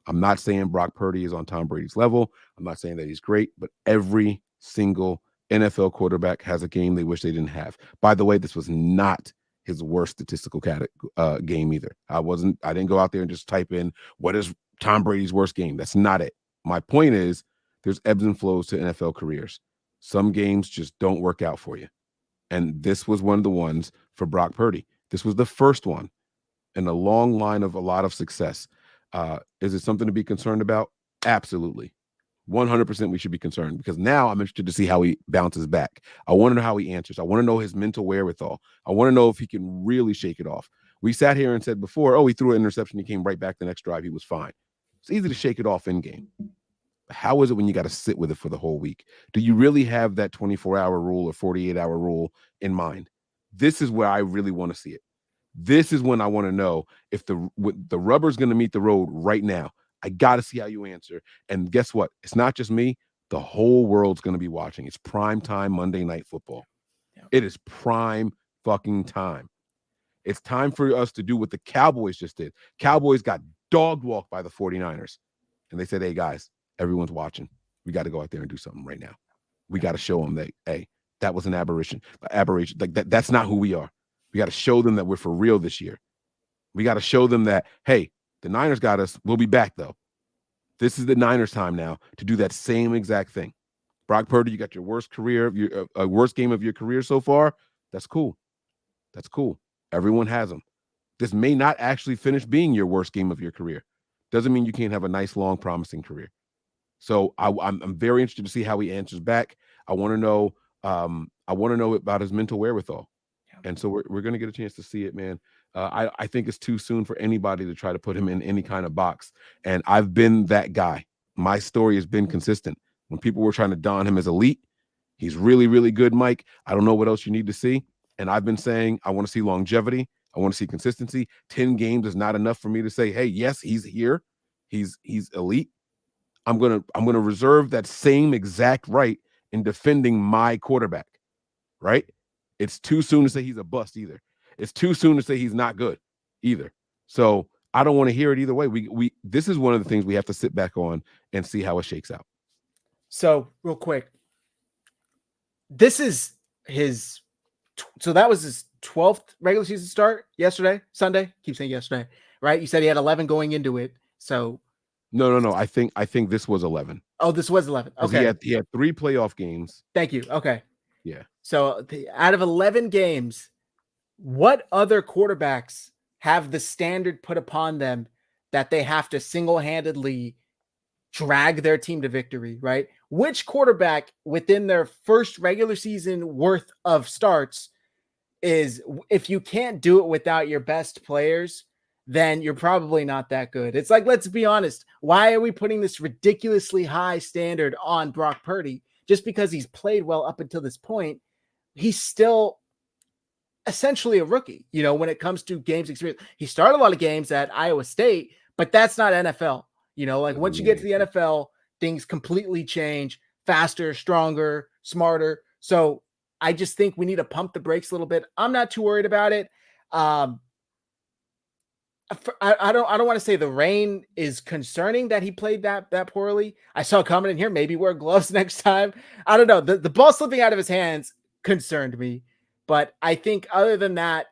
I'm not saying Brock Purdy is on Tom Brady's level. I'm not saying that he's great, but every single NFL quarterback has a game they wish they didn't have. By the way, this was not his worst statistical game either. I didn't go out there and just type in what is Tom Brady's worst game. That's not it. My point is there's ebbs and flows to NFL careers. Some games just don't work out for you. And this was one of the ones for Brock Purdy. This was the first one in a long line of a lot of success. Is it something to be concerned about? Absolutely. 100% we should be concerned, because now I'm interested to see how he bounces back. I want to know how he answers. I want to know his mental wherewithal. I want to know if he can really shake it off. We sat here and said before, he threw an interception. He came right back the next drive. He was fine. It's easy to shake it off in game. How is it when you got to sit with it for the whole week? Do you really have that 24-hour rule or 48-hour rule in mind? This is where I really want to see it. This is when I want to know if the rubber's going to meet the road right now. I got to see how you answer. And guess what? It's not just me. The whole world's going to be watching. It's prime time Monday Night Football. Yeah. It is prime fucking time. It's time for us to do what the Cowboys just did. Cowboys got dog walked by the 49ers. And they said, hey, guys, everyone's watching. We got to go out there and do something right now. We got to show them that, hey, that was an aberration. Like that's not who we are. We got to show them that we're for real this year. We got to show them that, hey, the Niners got us. We'll be back, though. This is the Niners' time now to do that same exact thing. Brock Purdy, you got your worst worst game of your career so far. That's cool. That's cool. Everyone has them. This may not actually finish being your worst game of your career. Doesn't mean you can't have a nice, long, promising career. So I'm very interested to see how he answers back. I want to know. I want to know about his mental wherewithal. And so we're going to get a chance to see it, man. I think it's too soon for anybody to try to put him in any kind of box. And I've been that guy. My story has been consistent. When people were trying to don him as elite, he's really, really good, Mike. I don't know what else you need to see. And I've been saying I want to see longevity. I want to see consistency. 10 games is not enough for me to say, hey, yes, he's here. He's elite. I'm gonna reserve that same exact right in defending my quarterback. Right? It's too soon to say he's a bust either. It's too soon to say he's not good either. So I don't want to hear it either way. This is one of the things we have to sit back on and see how it shakes out. So real quick, this is that was his 12th regular season start Sunday. Keep saying yesterday, right? You said he had 11 going into it. So no. I think this was 11. Oh, this was 11. Okay. He had 3 playoff games. Thank you. Okay. Yeah. So out of 11 games, what other quarterbacks have the standard put upon them that they have to single-handedly drag their team to victory, right? Which quarterback within their first regular season worth of starts is, if you can't do it without your best players, then you're probably not that good. It's like, let's be honest. Why are we putting this ridiculously high standard on Brock Purdy? Just because he's played well up until this point, he's still essentially a rookie, when it comes to games experience. He started a lot of games at Iowa State, but that's not NFL. Like once you get to the NFL, things completely change, faster, stronger, smarter. So I just think we need to pump the brakes a little bit. I'm not too worried about it. I don't want to say the rain is concerning that he played that poorly. I saw a comment in here, maybe wear gloves next time. I don't know. The ball slipping out of his hands concerned me. But I think other than that,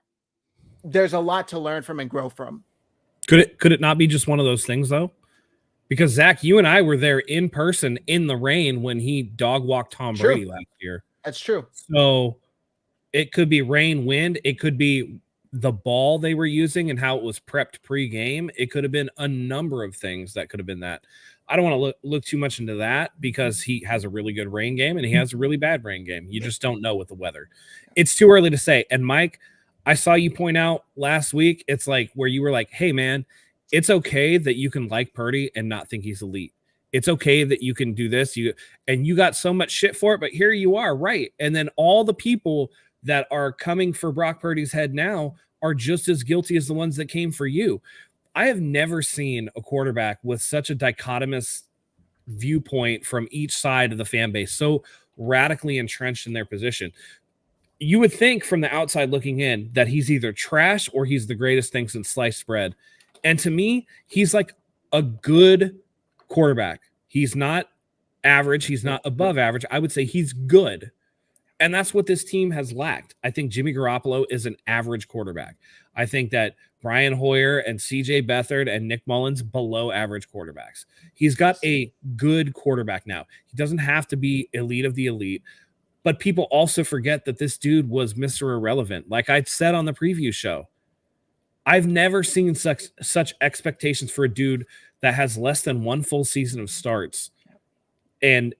there's a lot to learn from and grow from. Could it not be just one of those things, though? Because, Zach, you and I were there in person in the rain when he dog walked Tom Brady last year. That's true. So it could be rain, wind. It could be the ball they were using and how it was prepped pre-game. It could have been a number of things that could have been that. I don't want to look too much into that because he has a really good rain game and he has a really bad rain game. You just don't know with the weather. It's too early to say. And Mike, I saw you point out last week, it's like where you were like, hey man, it's okay that you can like Purdy and not think he's elite. It's okay that you can do this. You got so much shit for it, but here you are, right? And then all the people that are coming for Brock Purdy's head now are just as guilty as the ones that came for you. I have never seen a quarterback with such a dichotomous viewpoint from each side of the fan base, so radically entrenched in their position. You would think from the outside looking in that he's either trash or he's the greatest thing since sliced bread. And to me, he's like a good quarterback. He's not average. He's not above average. I would say he's good. And that's what this team has lacked. I think Jimmy Garoppolo is an average quarterback. I think that Brian Hoyer and CJ Beathard and Nick Mullins below average quarterbacks. He's got a good quarterback now. He doesn't have to be elite of the elite, but people also forget that this dude was Mr. Irrelevant. Like I said on the preview show, I've never seen such expectations for a dude that has less than one full season of starts and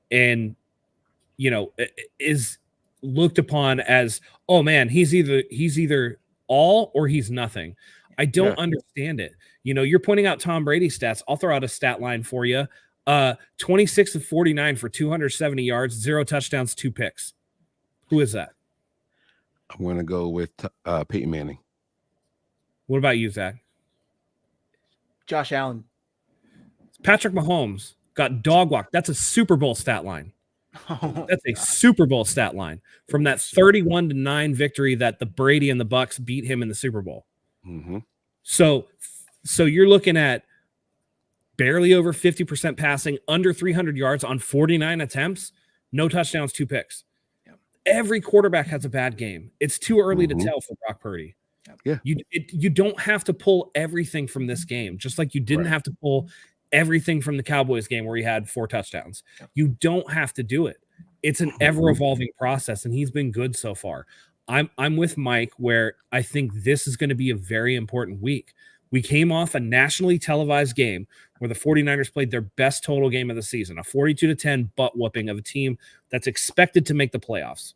is looked upon as, oh man, he's either all or he's nothing. I don't understand it. You're pointing out Tom Brady stats. I'll throw out a stat line for you. 26 of 49 for 270 yards, 0 touchdowns, 2 picks. Who is that? I'm going to go with Peyton Manning. What about you, Zach? Josh Allen. Patrick Mahomes got dog walked. That's a Super Bowl stat line. That's a Super Bowl stat line from that 31-9 victory that the Brady and the Bucks beat him in the Super Bowl. Mm-hmm. So you're looking at barely over 50% passing, under 300 yards on 49 attempts, no touchdowns, 2 picks. Yep. Every quarterback has a bad game. It's too early to tell for Brock Purdy. Yeah. You don't have to pull everything from this game, just like you didn't have to pull everything from the Cowboys game where he had 4 touchdowns. You don't have to do it. It's an ever-evolving process, and he's been good so far. I'm with Mike where I think this is going to be a very important week. We came off a nationally televised game where the 49ers played their best total game of the season, a 42-10 butt whooping of a team that's expected to make the playoffs,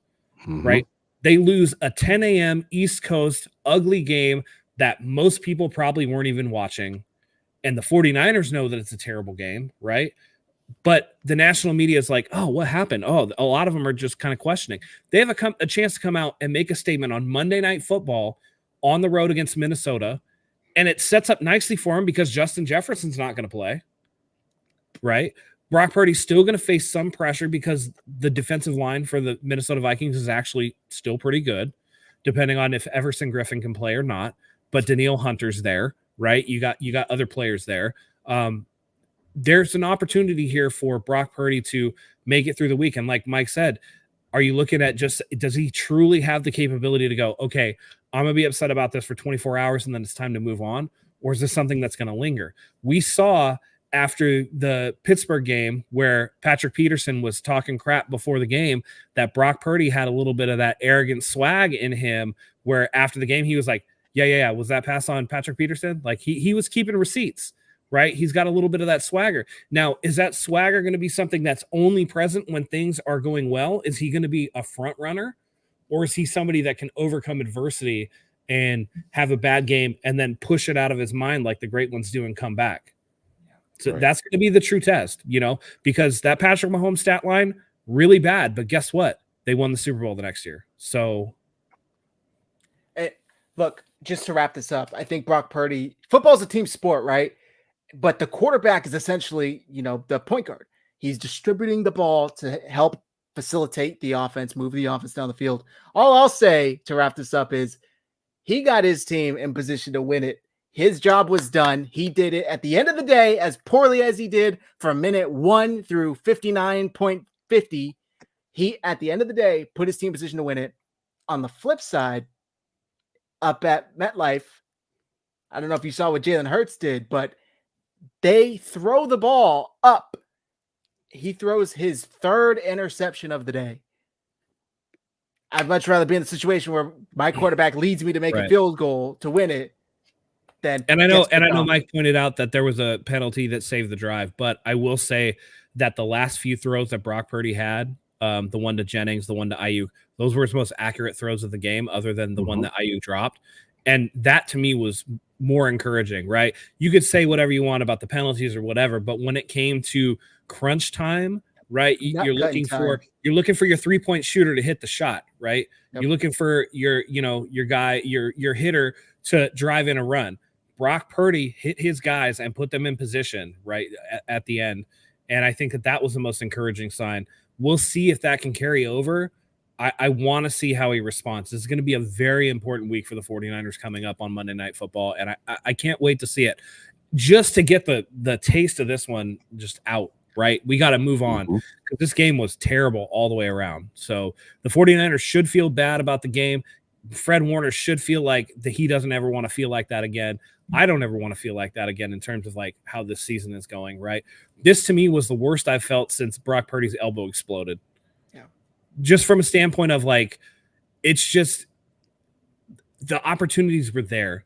right? They lose a 10 a.m. East Coast ugly game that most people probably weren't even watching. And the 49ers know that it's a terrible game, right? But the national media is like, oh, what happened? Oh, a lot of them are just kind of questioning. They have a chance to come out and make a statement on Monday Night Football on the road against Minnesota. And it sets up nicely for him because Justin Jefferson's not going to play, right? Brock Purdy's still going to face some pressure because the defensive line for the Minnesota Vikings is actually still pretty good, depending on if Everson Griffin can play or not. But Danielle Hunter's there, right? You got other players there. There's an opportunity here for Brock Purdy to make it through the week. And like Mike said, are you looking at does he truly have the capability to go, okay, I'm going to be upset about this for 24 hours and then it's time to move on? Or is this something that's going to linger? We saw after the Pittsburgh game where Patrick Peterson was talking crap before the game, that Brock Purdy had a little bit of that arrogant swag in him where after the game he was like, yeah, was that pass on Patrick Peterson? Like he was keeping receipts, right? He's got a little bit of that swagger. Now, is that swagger going to be something that's only present when things are going well? Is he going to be a front runner, or is he somebody that can overcome adversity and have a bad game and then push it out of his mind like the great ones do and come back? So that's going to be the true test, because that Patrick Mahomes stat line, really bad. But guess what? They won the Super Bowl the next year. So, look, just to wrap this up, I think Brock Purdy, football is a team sport, right? But the quarterback is essentially, the point guard. He's distributing the ball to help facilitate the offense, move the offense down the field. All I'll say to wrap this up is he got his team in position to win it. His job was done. He did it at the end of the day, as poorly as he did from minute 1 through 59.50. He, at the end of the day, put his team in position to win it. On the flip side, up at MetLife, I don't know if you saw what Jalen Hurts did, but they throw the ball up. He throws his third interception of the day. I'd much rather be in the situation where my quarterback leads me to make a field goal to win it. And I know Mike pointed out that there was a penalty that saved the drive, but I will say that the last few throws that Brock Purdy had, the one to Jennings, the one to Ayuk, those were his most accurate throws of the game, other than the one that Ayuk dropped. And that to me was more encouraging, right? You could say whatever you want about the penalties or whatever, but when it came to crunch time, right? You're looking for your 3-point shooter to hit the shot, right? Yep. You're looking for your guy, your hitter to drive in a run. Brock Purdy hit his guys and put them in position right at the end. And I think that was the most encouraging sign. We'll see if that can carry over. I want to see how he responds. This is going to be a very important week for the 49ers coming up on Monday Night Football. And I can't wait to see it, just to get the taste of this one just out, right? We got to move on because this game was terrible all the way around. So the 49ers should feel bad about the game. Fred Warner should feel like that he doesn't ever want to feel like that again. I don't ever want to feel like that again in terms of like how this season is going, right? This to me was the worst I've felt since Brock Purdy's elbow exploded. Yeah. Just from a standpoint of like, it's just the opportunities were there.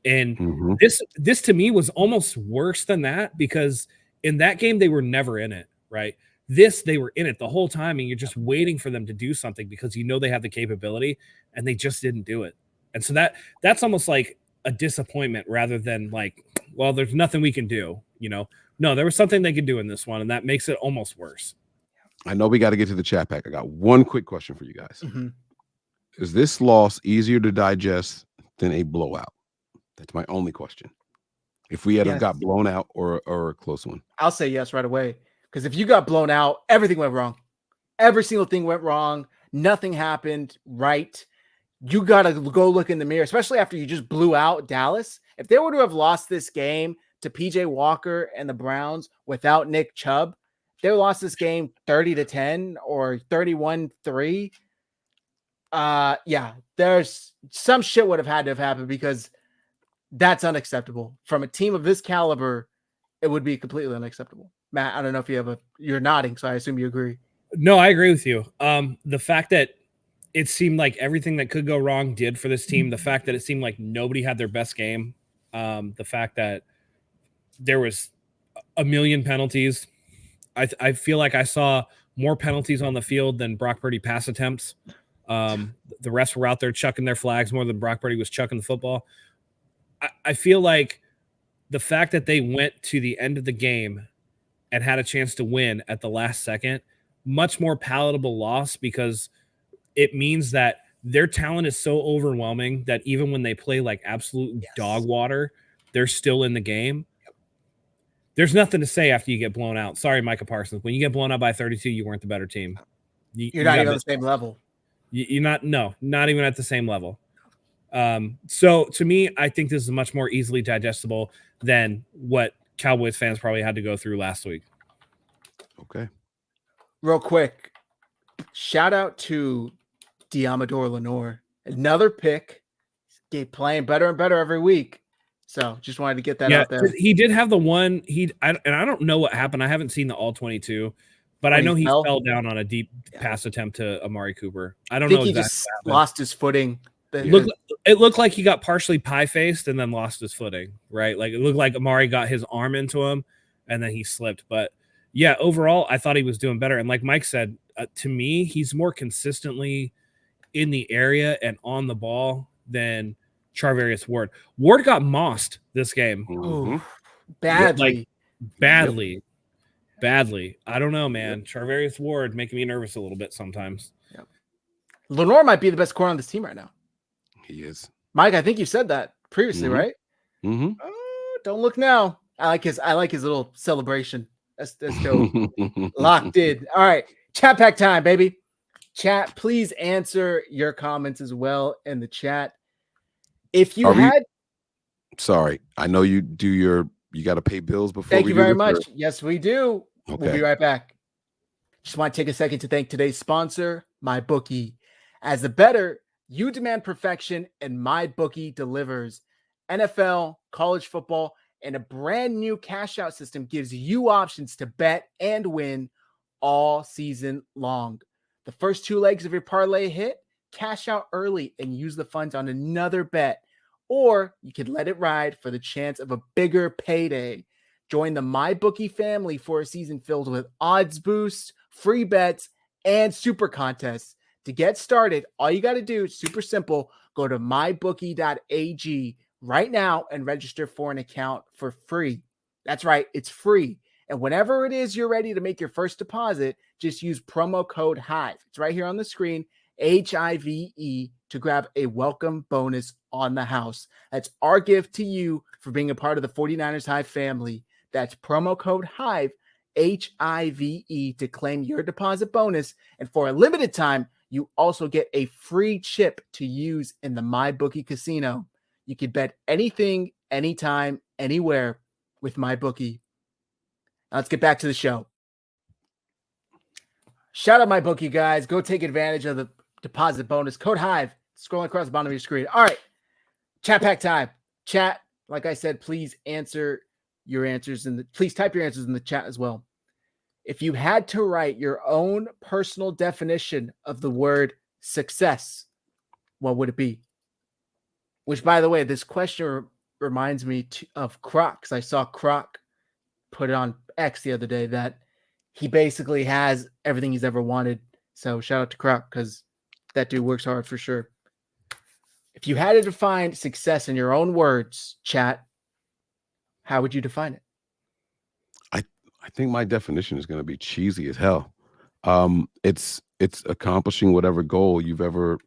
And this to me was almost worse than that, because in that game, they were never in it, right? They were in it the whole time, and you're just waiting for them to do something because they have the capability, and they just didn't do it. And so that's almost like a disappointment rather than like, well, there's nothing we can do, No, there was something they could do in this one, and that makes it almost worse. I know we got to get to the chat pack. I got one quick question for you guys. Is this loss easier to digest than a blowout? That's my only question. If we had have got blown out or a close one. I'll say yes right away. Because if you got blown out, everything went wrong. Every single thing went wrong. Nothing happened right. You got to go look in the mirror, especially after you just blew out Dallas. If they were to have lost this game to PJ Walker and the Browns without Nick Chubb, they lost this game 30-10 or 31-3. There's some shit would have had to have happened, because that's unacceptable. From a team of this caliber, it would be completely unacceptable. Matt, I don't know if you're nodding, so I assume you agree. No, I agree with you. The fact that it seemed like everything that could go wrong did for this team, the fact that it seemed like nobody had their best game, the fact that there was a million penalties. I feel like I saw more penalties on the field than Brock Purdy pass attempts. The refs were out there chucking their flags more than Brock Purdy was chucking the football. I feel like the fact that they went to the end of the game and had a chance to win at the last second, much more palatable loss, because it means that their talent is so overwhelming that even when they play like absolute dog water, they're still in the game. There's nothing to say after you get blown out. Sorry, Micah Parsons. When you get blown out by 32, you weren't the better team. You're not even on the same level. You're not even at the same level. So to me, I think this is much more easily digestible than what Cowboys fans probably had to go through last week. Okay. Real quick, shout out to Diamador Lenore. Another pick. Playing better and better every week. So just wanted to get that out there. He did have the one. And I don't know what happened. I haven't seen the all 22, but I When he know he fell? fell down on a deep pass attempt to Amari Cooper. I I don't think know he exactly. just what happened. lost his footing. It looked like he got partially pie faced and then lost his footing, right? Like it looked like Amari got his arm into him and then he slipped. But yeah, overall, I thought he was doing better. And like Mike said, to me, he's more consistently in the area and on the ball than Charvarius Ward. Ward got mossed this game. Mhm. Badly. Badly. I don't know, man. Charvarius Ward making me nervous a little bit sometimes. Lenore might be the best corner on this team right now. He is. Mike, I think you said that previously, Mhm. right? Mm-hmm. Oh, don't look now. I like his little celebration. That's dope. Locked in. All right. Chat pack time, baby. Chat, please answer your comments as well in the chat. If you Sorry, I know you do you got to pay bills before. Thank we you do very this, much. Yes, we do. Okay. We'll be right back. Just want to take a second to thank today's sponsor, MyBookie. As a bettor, you demand perfection, and MyBookie delivers. NFL, college football, and a brand new cash out system gives you options to bet and win all season long. The first 2 legs of your parlay hit, cash out early and use the funds on another bet. Or you could let it ride for the chance of a bigger payday. Join the MyBookie family for a season filled with odds boosts, free bets, and super contests. To get started, all you got to do is super simple. Go to mybookie.ag right now and register for an account for free. That's right, it's free. And whenever it is you're ready to make your first deposit, just use promo code HIVE. It's right here on the screen, HIVE, to grab a welcome bonus on the house. That's our gift to you for being a part of the 49ers Hive family. That's promo code HIVE, HIVE, to claim your deposit bonus. And for a limited time, you also get a free chip to use in the MyBookie casino. You can bet anything, anytime, anywhere with MyBookie. Now let's get back to the show. Shout out MyBookie, guys. Go take advantage of the deposit bonus. Code HIVE. Scrolling across the bottom of your screen. All right. Chat pack time. Chat, like I said, please answer your answers please type your answers in the chat as well. If you had to write your own personal definition of the word success, what would it be? Which, by the way, this question reminds me of Croc, because I saw Croc put it on X the other day that he basically has everything he's ever wanted. So shout out to Croc, because that dude works hard for sure. If you had to define success in your own words, chat, how would you define it? I think my definition is going to be cheesy as hell. It's accomplishing whatever goal you've ever,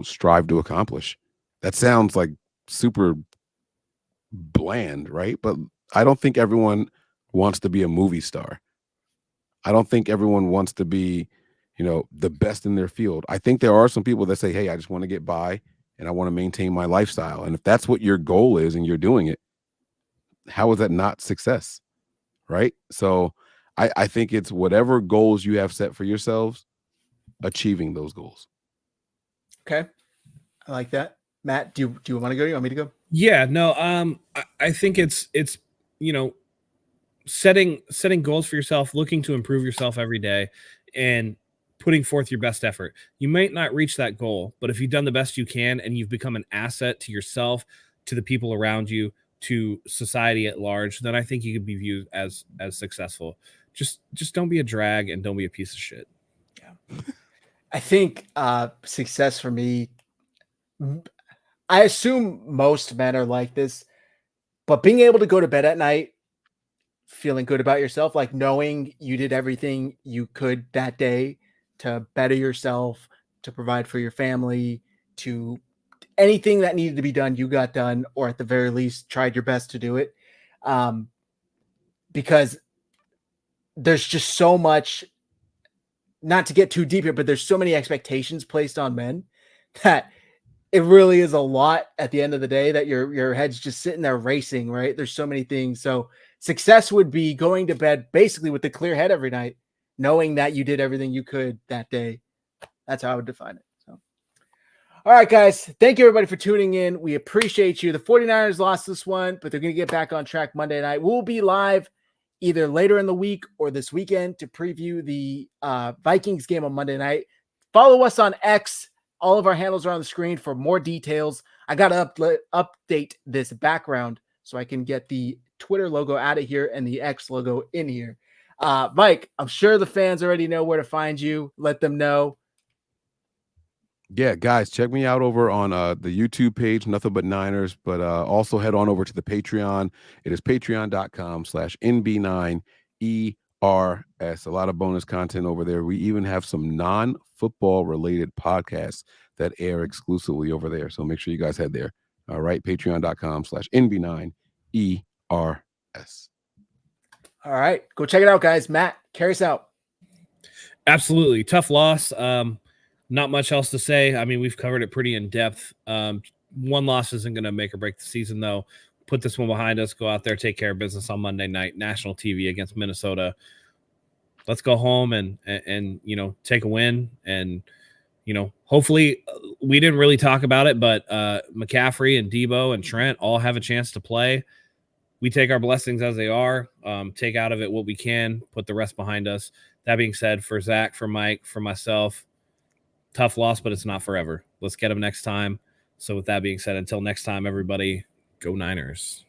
strived to accomplish. That sounds like super bland, right? But I don't think everyone wants to be a movie star. I don't think everyone wants to be, the best in their field. I think there are some people that say, hey, I just want to get by and I want to maintain my lifestyle. And if that's what your goal is and you're doing it, how is that not success? Right? So I think it's whatever goals you have set for yourselves, achieving those goals. Okay. I like that. Matt, do you want to go? You want me to go? Yeah, no, I think it's setting goals for yourself, looking to improve yourself every day, and putting forth your best effort. You might not reach that goal, but if you've done the best you can and you've become an asset to yourself, to the people around you, to society at large, then I think you could be viewed as successful. Just don't be a drag and don't be a piece of shit. Yeah. I think success for me, I assume most men are like this, but being able to go to bed at night feeling good about yourself, like knowing you did everything you could that day to better yourself, to provide for your family, to anything that needed to be done, you got done, or at the very least tried your best to do it. Because there's just so much, not to get too deep here, but there's so many expectations placed on men that it really is a lot at the end of the day that your head's just sitting there racing, right? There's so many things. So success would be going to bed basically with a clear head every night, knowing that you did everything you could that day. That's how I would define it. So, All right, guys. Thank you, everybody, for tuning in. We appreciate you. The 49ers lost this one, but they're going to get back on track Monday night. We'll be live either later in the week or this weekend to preview the Vikings game on Monday night. Follow us on X. All of our handles are on the screen for more details. I got to update this background so I can get the Twitter logo out of here and the X logo in here. Mike, I'm sure the fans already know where to find you. Let them know. Yeah, guys, check me out over on the YouTube page, Nothing But Niners, but also head on over to the Patreon. It is patreon.com/NB9ERS. A lot of bonus content over there. We even have some non-football related podcasts that air exclusively over there. So make sure you guys head there. All right, patreon.com/NB9ERS. All right, go check it out, guys. Matt, carry us out. Absolutely. Tough loss. Not much else to say. I mean, we've covered it pretty in depth. One loss isn't going to make or break the season, though. Put this one behind us. Go out there, take care of business on Monday night, national TV against Minnesota. Let's go home and take a win. And, hopefully we didn't really talk about it, but McCaffrey and Debo and Trent all have a chance to play. We take our blessings as they are, take out of it what we can, put the rest behind us. That being said, for Zach, for Mike, for myself, tough loss, but it's not forever. Let's get them next time. So with that being said, until next time, everybody, go Niners.